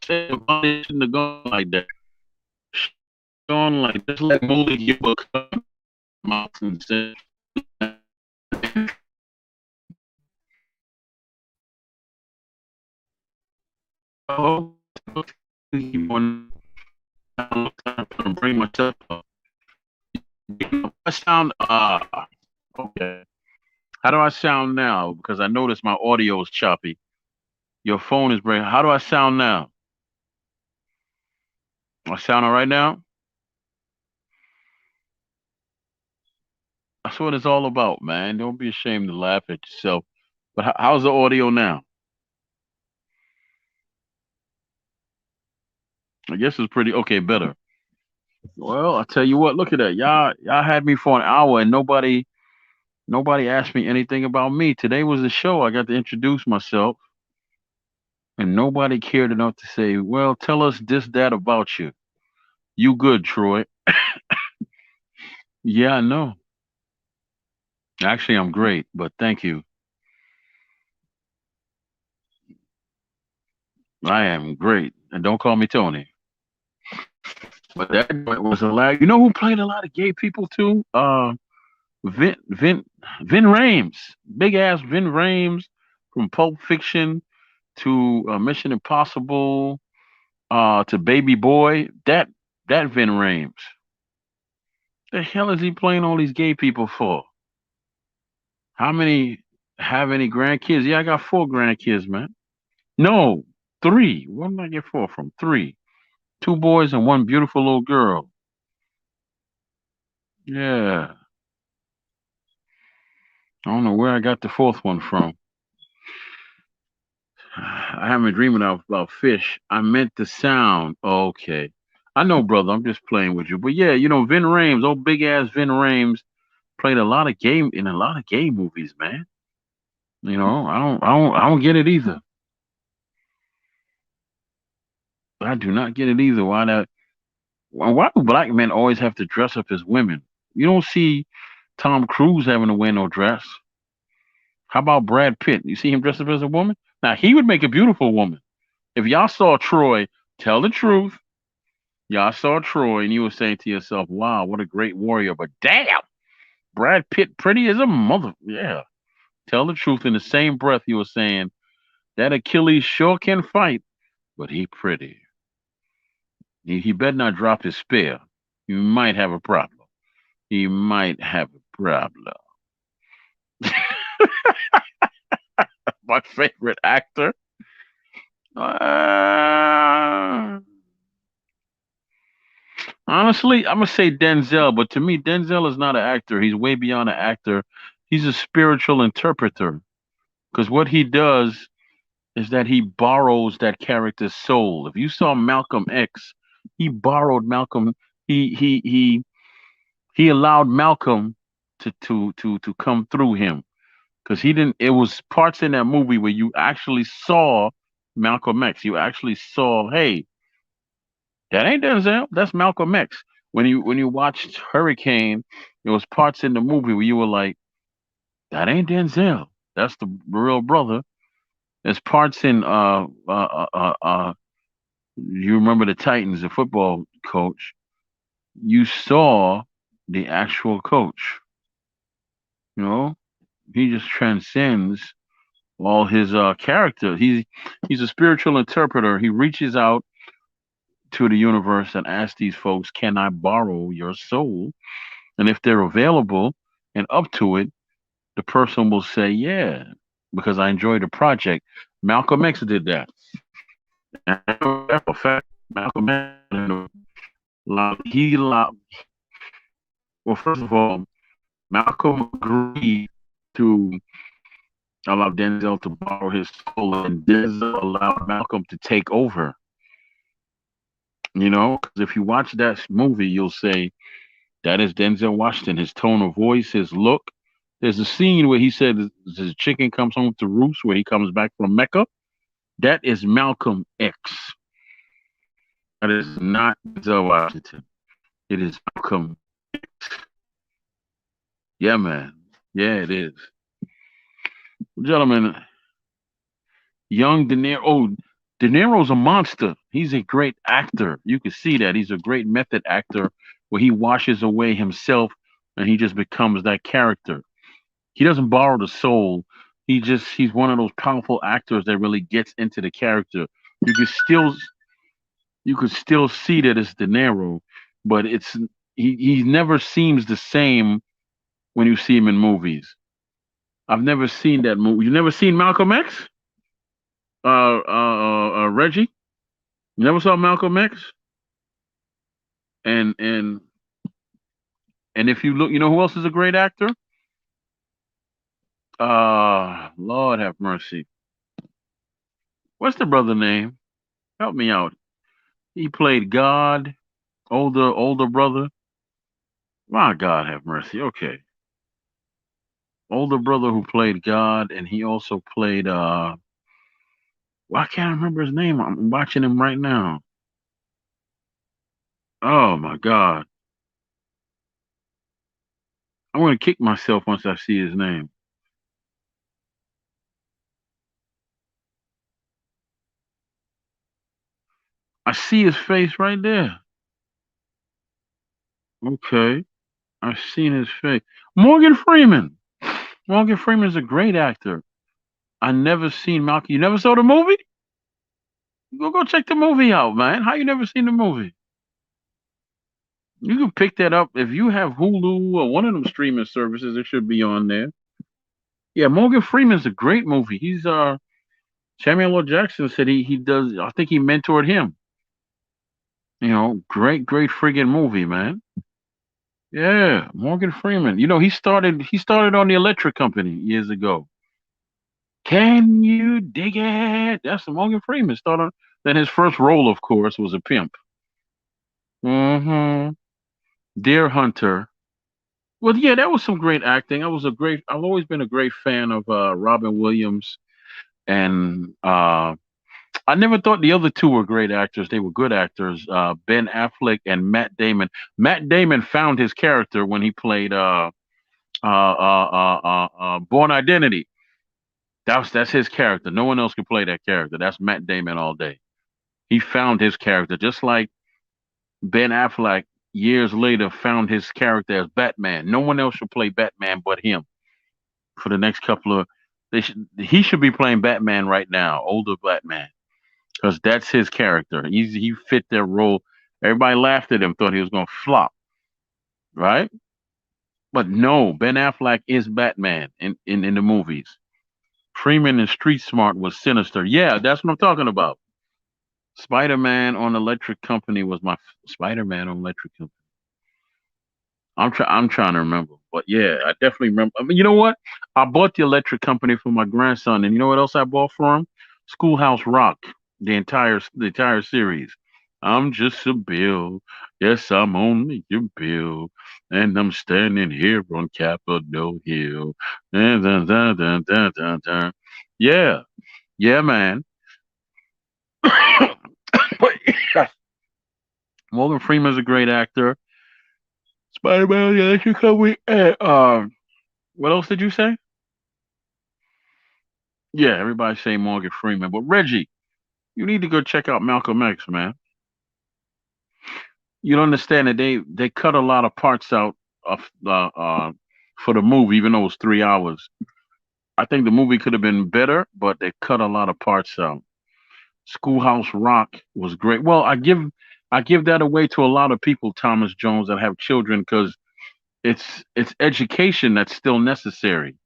shouldn't have gone like that. Gone like just like Malik you would come out and say, "Oh, you want to bring myself up." I sound okay. How do I sound now? Because I noticed my audio is choppy. Your phone is breaking. How do I sound now? I sound all right now? That's what it's all about, man. Don't be ashamed to laugh at yourself. But how's the audio now? I guess it's pretty okay, better. Well, I tell you what, look at that. Y'all had me for an hour and nobody asked me anything about me. Today was the show. I got to introduce myself and nobody cared enough to say, "Well, tell us this that about you." You good, Troy? Yeah, I know. Actually, I'm great, but thank you. I am great. And don't call me Tony. But that joint was a lag. You know who played a lot of gay people too? Vin Vin Vin Rames. Big ass Vin Rames from Pulp Fiction to Mission Impossible to Baby Boy. That Vin Rames. The hell is he playing all these gay people for? How many have any grandkids? Yeah, I got four grandkids, man. No, three. Where did I get four from? Three. Two boys and one beautiful little girl. Yeah. I don't know where I got the fourth one from. I haven't dreaming about fish. I meant the sound. Okay. I know, brother. I'm just playing with you. But yeah, Vin Rames, old big ass Vin Rames, played a lot of game in a lot of gay movies, man. I don't get it either. I do not get it either. Why do black men always have to dress up as women? You don't see Tom Cruise having to wear no dress. How about Brad Pitt? You see him dressed up as a woman? Now he would make a beautiful woman. If y'all saw Troy, tell the truth. Y'all saw Troy and you were saying to yourself, "Wow, what a great warrior!" But damn, Brad Pitt pretty as a mother. Yeah, tell the truth. In the same breath, you were saying that Achilles sure can fight, but he pretty. He better not drop his spear. He might have a problem. He might have a problem. My favorite actor. Uh, Honestly, I'm gonna say Denzel, but to me, Denzel is not an actor. He's way beyond an actor. He's a spiritual interpreter. Because what he does is that he borrows that character's soul. If you saw Malcolm X, he borrowed Malcolm. He allowed Malcolm to come through him because he didn't. It was parts in that movie where you actually saw Malcolm X. You actually saw, hey, that ain't Denzel. That's Malcolm X. When you watched Hurricane, there was parts in the movie where you were like, that ain't Denzel. That's the real brother. There's parts in you remember the Titans, the football coach. You saw the actual coach. You know, he just transcends all his character. He's a spiritual interpreter. He reaches out to the universe and asks these folks, "Can I borrow your soul?" And if they're available and up to it, the person will say, "Yeah," because I enjoyed the project. Malcolm X did that. And I know that for a fact. Malcolm X, he allowed. Well, first of all, Malcolm agreed to allow Denzel to borrow his soul, and Denzel allowed Malcolm to take over. Because if you watch that movie, you'll say that is Denzel Washington. His tone of voice, his look. There's a scene where he said his chicken comes home to roost, where he comes back from Mecca. That is Malcolm X. That is not Denzel Washington. It is Malcolm. Yeah, man. Yeah, it is. Gentlemen, young De Niro. Oh, De Niro's a monster. He's a great actor. You can see that. He's a great method actor where he washes away himself and he just becomes that character. He doesn't borrow the soul. He's one of those powerful actors that really gets into the character. You can still you could still see that it's De Niro, but he never seems the same when you see him in movies. I've never seen that movie. You never seen Malcolm X? Reggie? You never saw Malcolm X? And and and if you look, you know who else is a great actor? Lord have mercy. What's the brother name? Help me out. He played God, older brother. My God have mercy. Okay. Older brother who played God, and he also played well, I can't remember his name. I'm watching him right now. Oh my God. I'm gonna kick myself once I see his name. I see his face right there. Okay. I've seen his face. Morgan Freeman. Morgan Freeman's a great actor. I never seen Malcolm. You never saw the movie? Go check the movie out, man. How you never seen the movie? You can pick that up if you have Hulu or one of them streaming services. It should be on there. Yeah, Morgan Freeman's a great movie. He's Samuel L. Jackson said he does. I think he mentored him. Great friggin' movie, man. Yeah, Morgan Freeman. He started on the Electric Company years ago. Can you dig it? That's the Morgan Freeman started. Then his first role, of course, was a pimp. Mm-hmm. Deer Hunter. Well, yeah, that was some great acting. I've always been a great fan of Robin Williams, and I never thought the other two were great actors. They were good actors. Ben Affleck and Matt Damon. Matt Damon found his character when he played Born Identity. That's his character. No one else can play that character. That's Matt Damon all day. He found his character, just like Ben Affleck years later found his character as Batman. No one else should play Batman but him for the next couple of. He should be playing Batman right now, older Batman, because that's his character. He fit that role. Everybody laughed at him, thought he was going to flop, right? But no, Ben Affleck is Batman in the movies. Freeman in Street Smart was Sinister. Yeah, that's what I'm talking about. Spider Man on Electric Company was my Spider Man on Electric Company. I'm trying to remember, but yeah, I definitely remember. I mean, you know what? I bought the Electric Company for my grandson, and you know what else I bought for him? Schoolhouse Rock, the entire series. I'm just a bill. Yes, I'm only your bill, and I'm standing here on Capitol Hill. Dun, dun, dun, dun, dun, dun, dun. Yeah, yeah, man. But Morgan Freeman's a great actor. Spider-Man, yeah, that should come with. What else did you say? Yeah, everybody say Morgan Freeman, but Reggie, you need to go check out Malcolm X, man. You don't understand that they cut a lot of parts out of for the movie, even though it was 3 hours. I think the movie could have been better, but they cut a lot of parts out. Schoolhouse Rock was great. Well, I give that away to a lot of people, Thomas Jones, that have children, because it's education that's still necessary.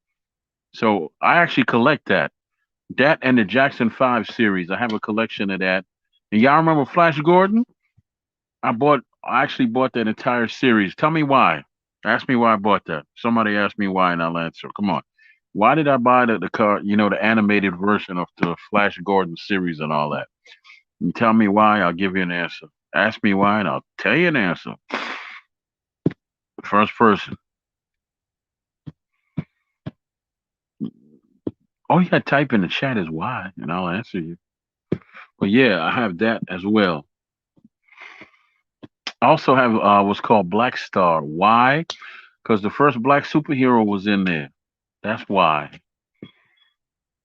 So I actually collect that. That and the Jackson 5 series. I have a collection of that. And y'all remember Flash Gordon? I actually bought that entire series. Tell me why. Ask me why I bought that. Somebody ask me why and I'll answer. Come on. Why did I buy the car, the animated version of the Flash Gordon series and all that? You tell me why, I'll give you an answer. Ask me why and I'll tell you an answer. First person. All you gotta type in the chat is why, and I'll answer you. But yeah, I have that as well. I also have what's called Black Star. Why? Because the first black superhero was in there. That's why.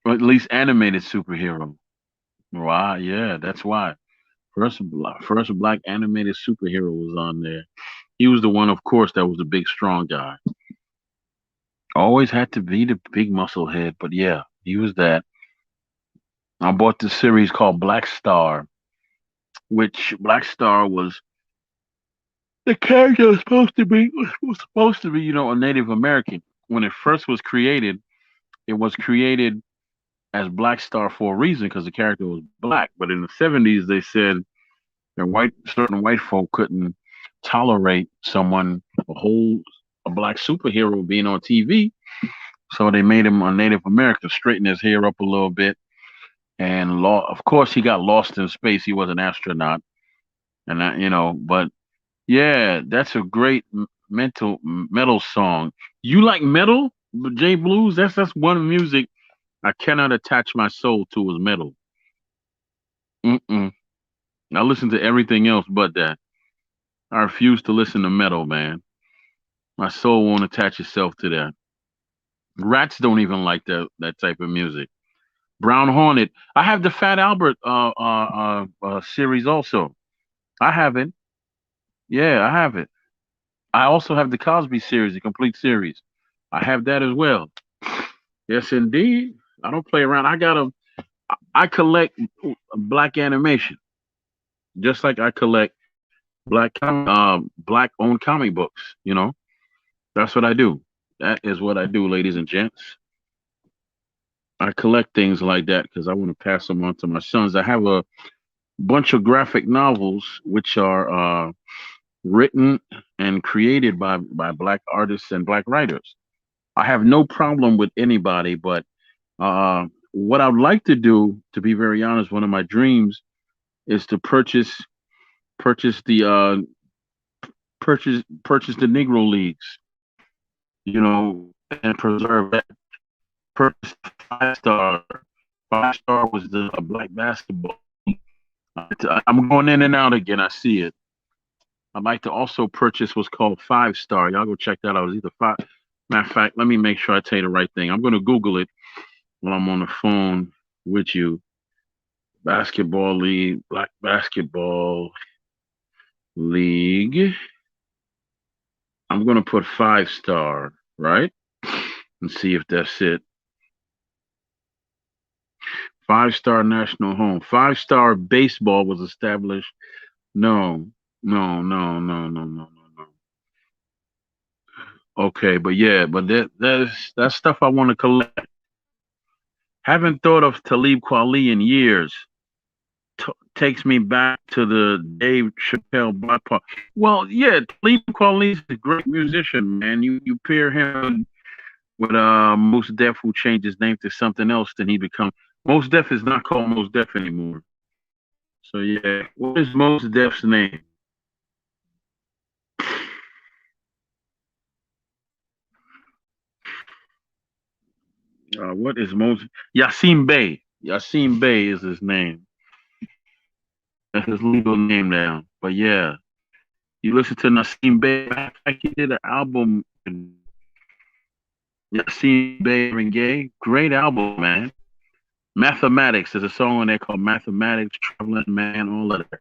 Or at least animated superhero. Why? Yeah, that's why. First black animated superhero was on there. He was the one, of course, that was the big strong guy. Always had to be the big muscle head, but yeah, he was that. I bought this series called Black Star, which Black Star was the character was supposed to be, a Native American. When it first was created, it was created as Black Star for a reason because the character was black. But in the 70s, they said that certain white folk couldn't tolerate a black superhero being on TV, so they made him a Native American, straighten his hair up a little bit, and of course he got lost in space. He was an astronaut, and but yeah, that's a great metal song. You like metal, J Blues? That's one music I cannot attach my soul to is metal. Mm-mm. I listen to everything else but that. I refuse to listen to metal, man. My soul won't attach itself to that. Rats don't even like that type of music. Brown Hornet. I have the Fat Albert series also. I have it. Yeah, I have it. I also have the Cosby series, the complete series. I have that as well. Yes, indeed. I don't play around. I collect black animation, just like I collect black owned comic books. That's what I do. That is what I do, ladies and gents. I collect things like that because I want to pass them on to my sons. I have a bunch of graphic novels which are written and created by black artists and black writers. I have no problem with anybody, but what I'd like to do, to be very honest, one of my dreams is to purchase the Negro Leagues, and preserve that. Purchase five star. Five star was the a black basketball. I'm going in and out again. I see it. I'd like to also purchase what's called Five Star. Y'all go check that out. It's either five. Matter of fact, let me make sure I tell you the right thing. I'm going to Google it while I'm on the phone with you. Basketball League, Black Basketball League. I'm going to put Five Star, right? And see if that's it. Five Star National Home. Five Star Baseball was established. No, no, no, no, no, no, no, no. Okay, but yeah, but that's stuff I want to collect. Haven't thought of Talib Kweli in years. Takes me back to the Dave Chappelle Black Park. Well, yeah, Talib Kweli is a great musician, man. You pair him with Most Def, who changed his name to something else, then he become Most Def is not called Most Def anymore. So yeah, what is Most Def's name? What is Most Yasin Bey? Yasin Bey is his name. That's his legal name now. But yeah, you listen to Nassim Bey. In fact, he did an album. Yasin Bey and Gay, great album, man. Mathematics. There's a song on there called Mathematics, Traveling Man, all of that.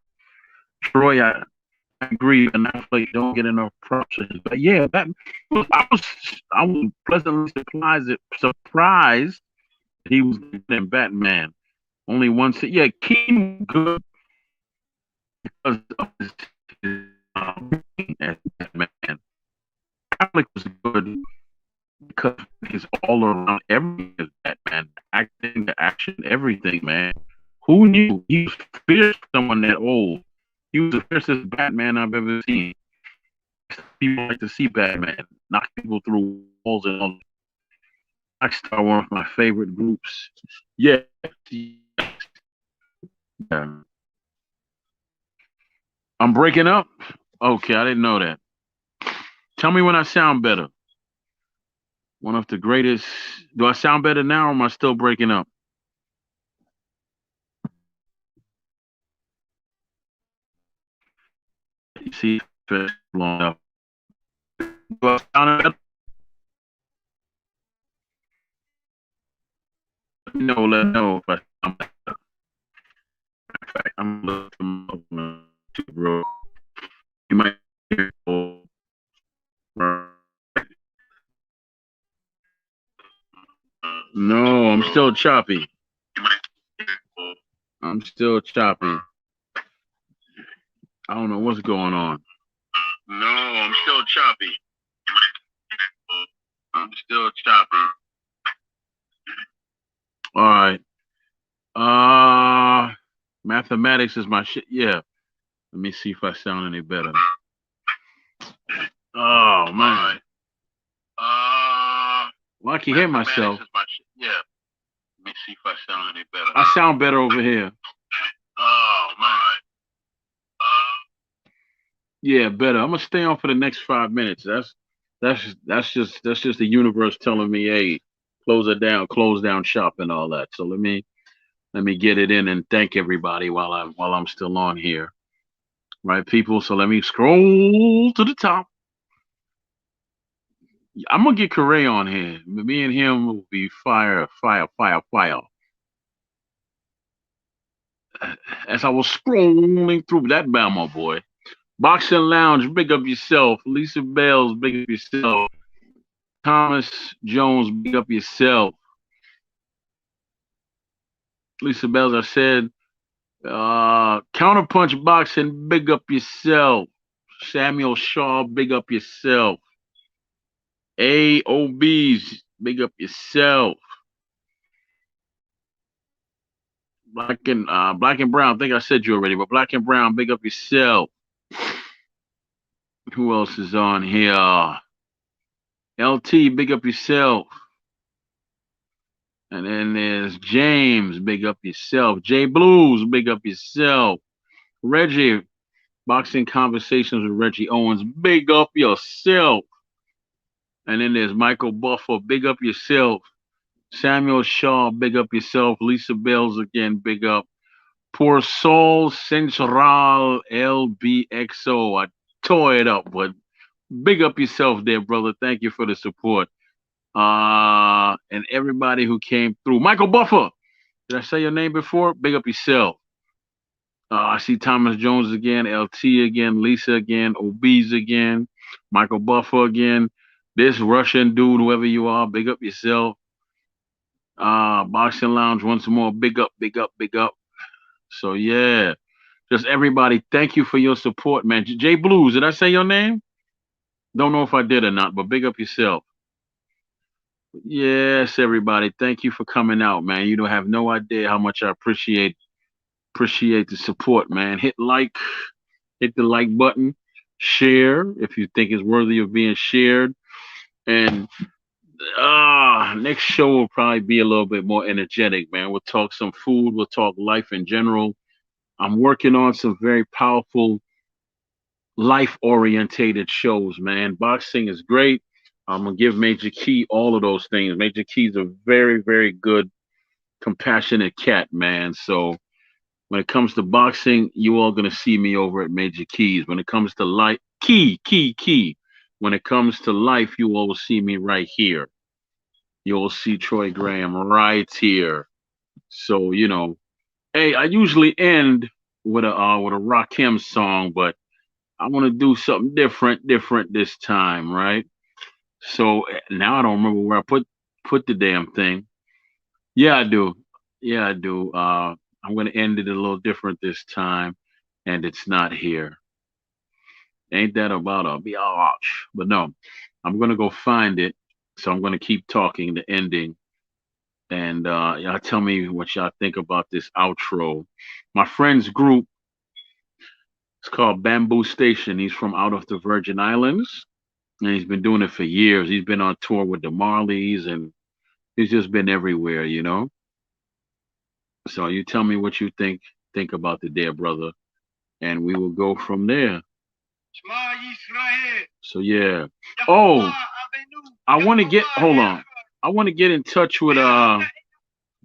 Troy, I agree, and I feel like don't get enough props. But yeah, I was pleasantly surprised that he was in Batman. Only one. Yeah, Keaton good because of his as Batman. Affleck was good because he's all around everything is Batman. Acting, the action, everything, man. Who knew he was fierce for someone that old? He was the fiercest Batman I've ever seen. People like to see Batman knock people through walls and all. Rockstar, one of my favorite groups. Yeah. Yeah. I'm breaking up? Okay, I didn't know that. Tell me when I sound better. One of the greatest. Do I sound better now or am I still breaking up? You see, long enough. Do I sound better? Let me know if I sound better. In fact, I'm looking to bro. You might hear no, I'm still choppy. I'm still choppy. I don't know what's going on. No, I'm still choppy. I'm still choppy. All right. Mathematics is my shit. Yeah. Let me see if I sound any better. Oh man. Well, I can hear myself. Yeah. Let me see if I sound any better. I sound better over here. Oh man. Yeah, better. I'm gonna stay on for the next 5 minutes. That's just the universe telling me, hey, close down shop and all that. So let me get it in and thank everybody while I'm still on here. Right, people. So let me scroll to the top. I'm gonna get Correa on here. Me and him will be fire. As I was scrolling through that Bama boy. Boxing Lounge, big up yourself. Lisa Bales, big up yourself. Thomas Jones, big up yourself. Lisa Bales, I said, Counterpunch Boxing, big up yourself. Samuel Shaw, big up yourself. AOBs, big up yourself. Black and Brown, I think I said you already, but Black and Brown, big up yourself. Who else is on here? LT, big up yourself. And then there's James, big up yourself. J Blues, big up yourself. Reggie, Boxing Conversations with Reggie Owens, big up yourself. And then there's Michael Buffer, big up yourself. Samuel Shaw, big up yourself. Lisa Bells again, big up. Por Sol Central LBXO. I tore it up, but big up yourself there, brother. Thank you for the support. And everybody who came through. Michael Buffer, did I say your name before? Big up yourself. I see Thomas Jones again, LT again, Lisa again, Obese again, Michael Buffer again. This Russian dude, whoever you are, big up yourself. Boxing Lounge once more, big up, big up, big up. So yeah, just everybody, thank you for your support, man. J Blues, did I say your name? Don't know if I did or not, but big up yourself. Yes, everybody, thank you for coming out, man. You don't have no idea how much I appreciate the support, man. Hit the like button, share if you think it's worthy of being shared, and next show will probably be a little bit more energetic, man. We'll talk some food, we'll talk life in general. I'm working on some very powerful life orientated shows, man. Boxing is great. I'm gonna give Major Key all of those things. Major Key's a very, very good, compassionate cat, man. So when it comes to boxing, you all gonna see me over at Major Keys. When it comes to life, key. When it comes to life, you all will see me right here. You'll see Troy Graham right here. So hey, I usually end with a Rakim song, but I want to do something different this time, right? So now I don't remember where I put the damn thing. Yeah, I do. Yeah, I do. I'm gonna end it a little different this time, and it's not here. Ain't that about a biatch? But no, I'm gonna go find it. So I'm gonna keep talking the ending, and y'all tell me what y'all think about this outro. My friend's group, it's called Bamboo Station. He's from out of the Virgin Islands, and he's been doing it for years. He's been on tour with the Marleys, and he's just been everywhere. So you tell me what you think about the dear brother, and we will go from there. So yeah. Oh, I want to get hold on. I want to get in touch with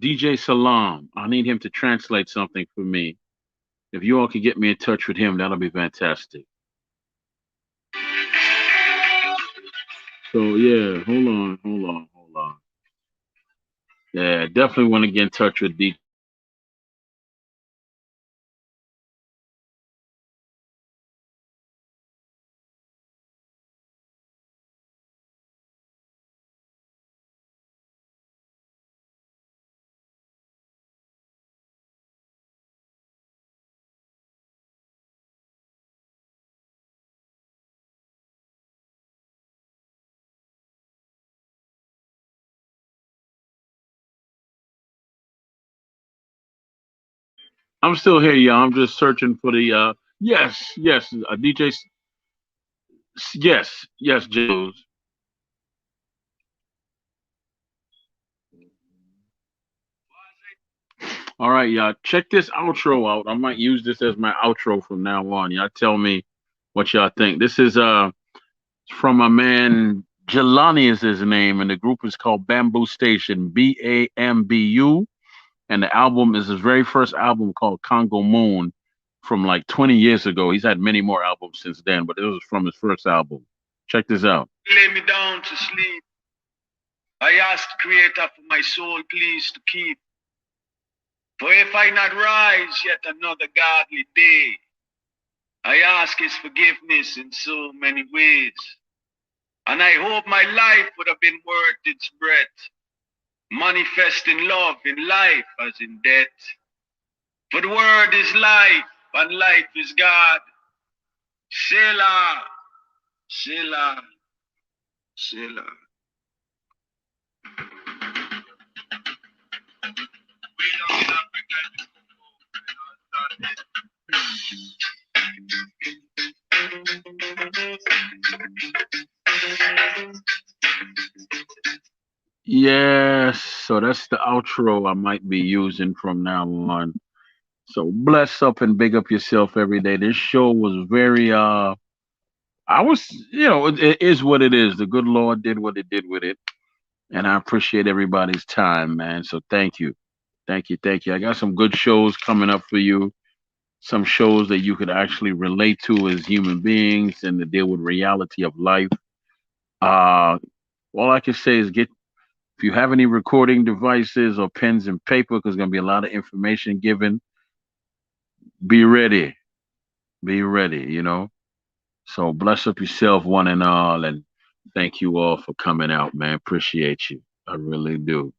DJ Salam. I need him to translate something for me. If you all could get me in touch with him, that'll be fantastic. So yeah, hold on. Yeah, definitely want to get in touch with DJ Smooth. I'm still here, y'all. I'm just searching for the yes, DJ. Yes, Joe's. All right, y'all. Check this outro out. I might use this as my outro from now on. Y'all tell me what y'all think. This is from a man Jelani is his name, and the group is called Bamboo Station, Bambu, and the album is his very first album called Congo Moon from like 20 years ago. He's had many more albums since then, but it was from his first album. Check this out. Lay me down to sleep. I ask the Creator for my soul, please to keep. For if I not rise yet another godly day, I ask His forgiveness in so many ways. And I hope my life would have been worth its breath, manifesting love in life as in death. For the word is life, and life is God. Selah, Selah, Selah. We don't in Africa, Yes, so that's the outro I might be using from now on. So bless up and big up yourself every day. This show was very I was, it is what it is. The good Lord did what it did with it. And I appreciate everybody's time, man. So thank you. Thank you. I got some good shows coming up for you. Some shows that you could actually relate to as human beings and to deal with reality of life. Uh all I can say is get if you have any recording devices or pens and paper, because there's gonna be a lot of information given, be ready. Be ready. So bless up yourself one and all and thank you all for coming out, man. Appreciate you. I really do.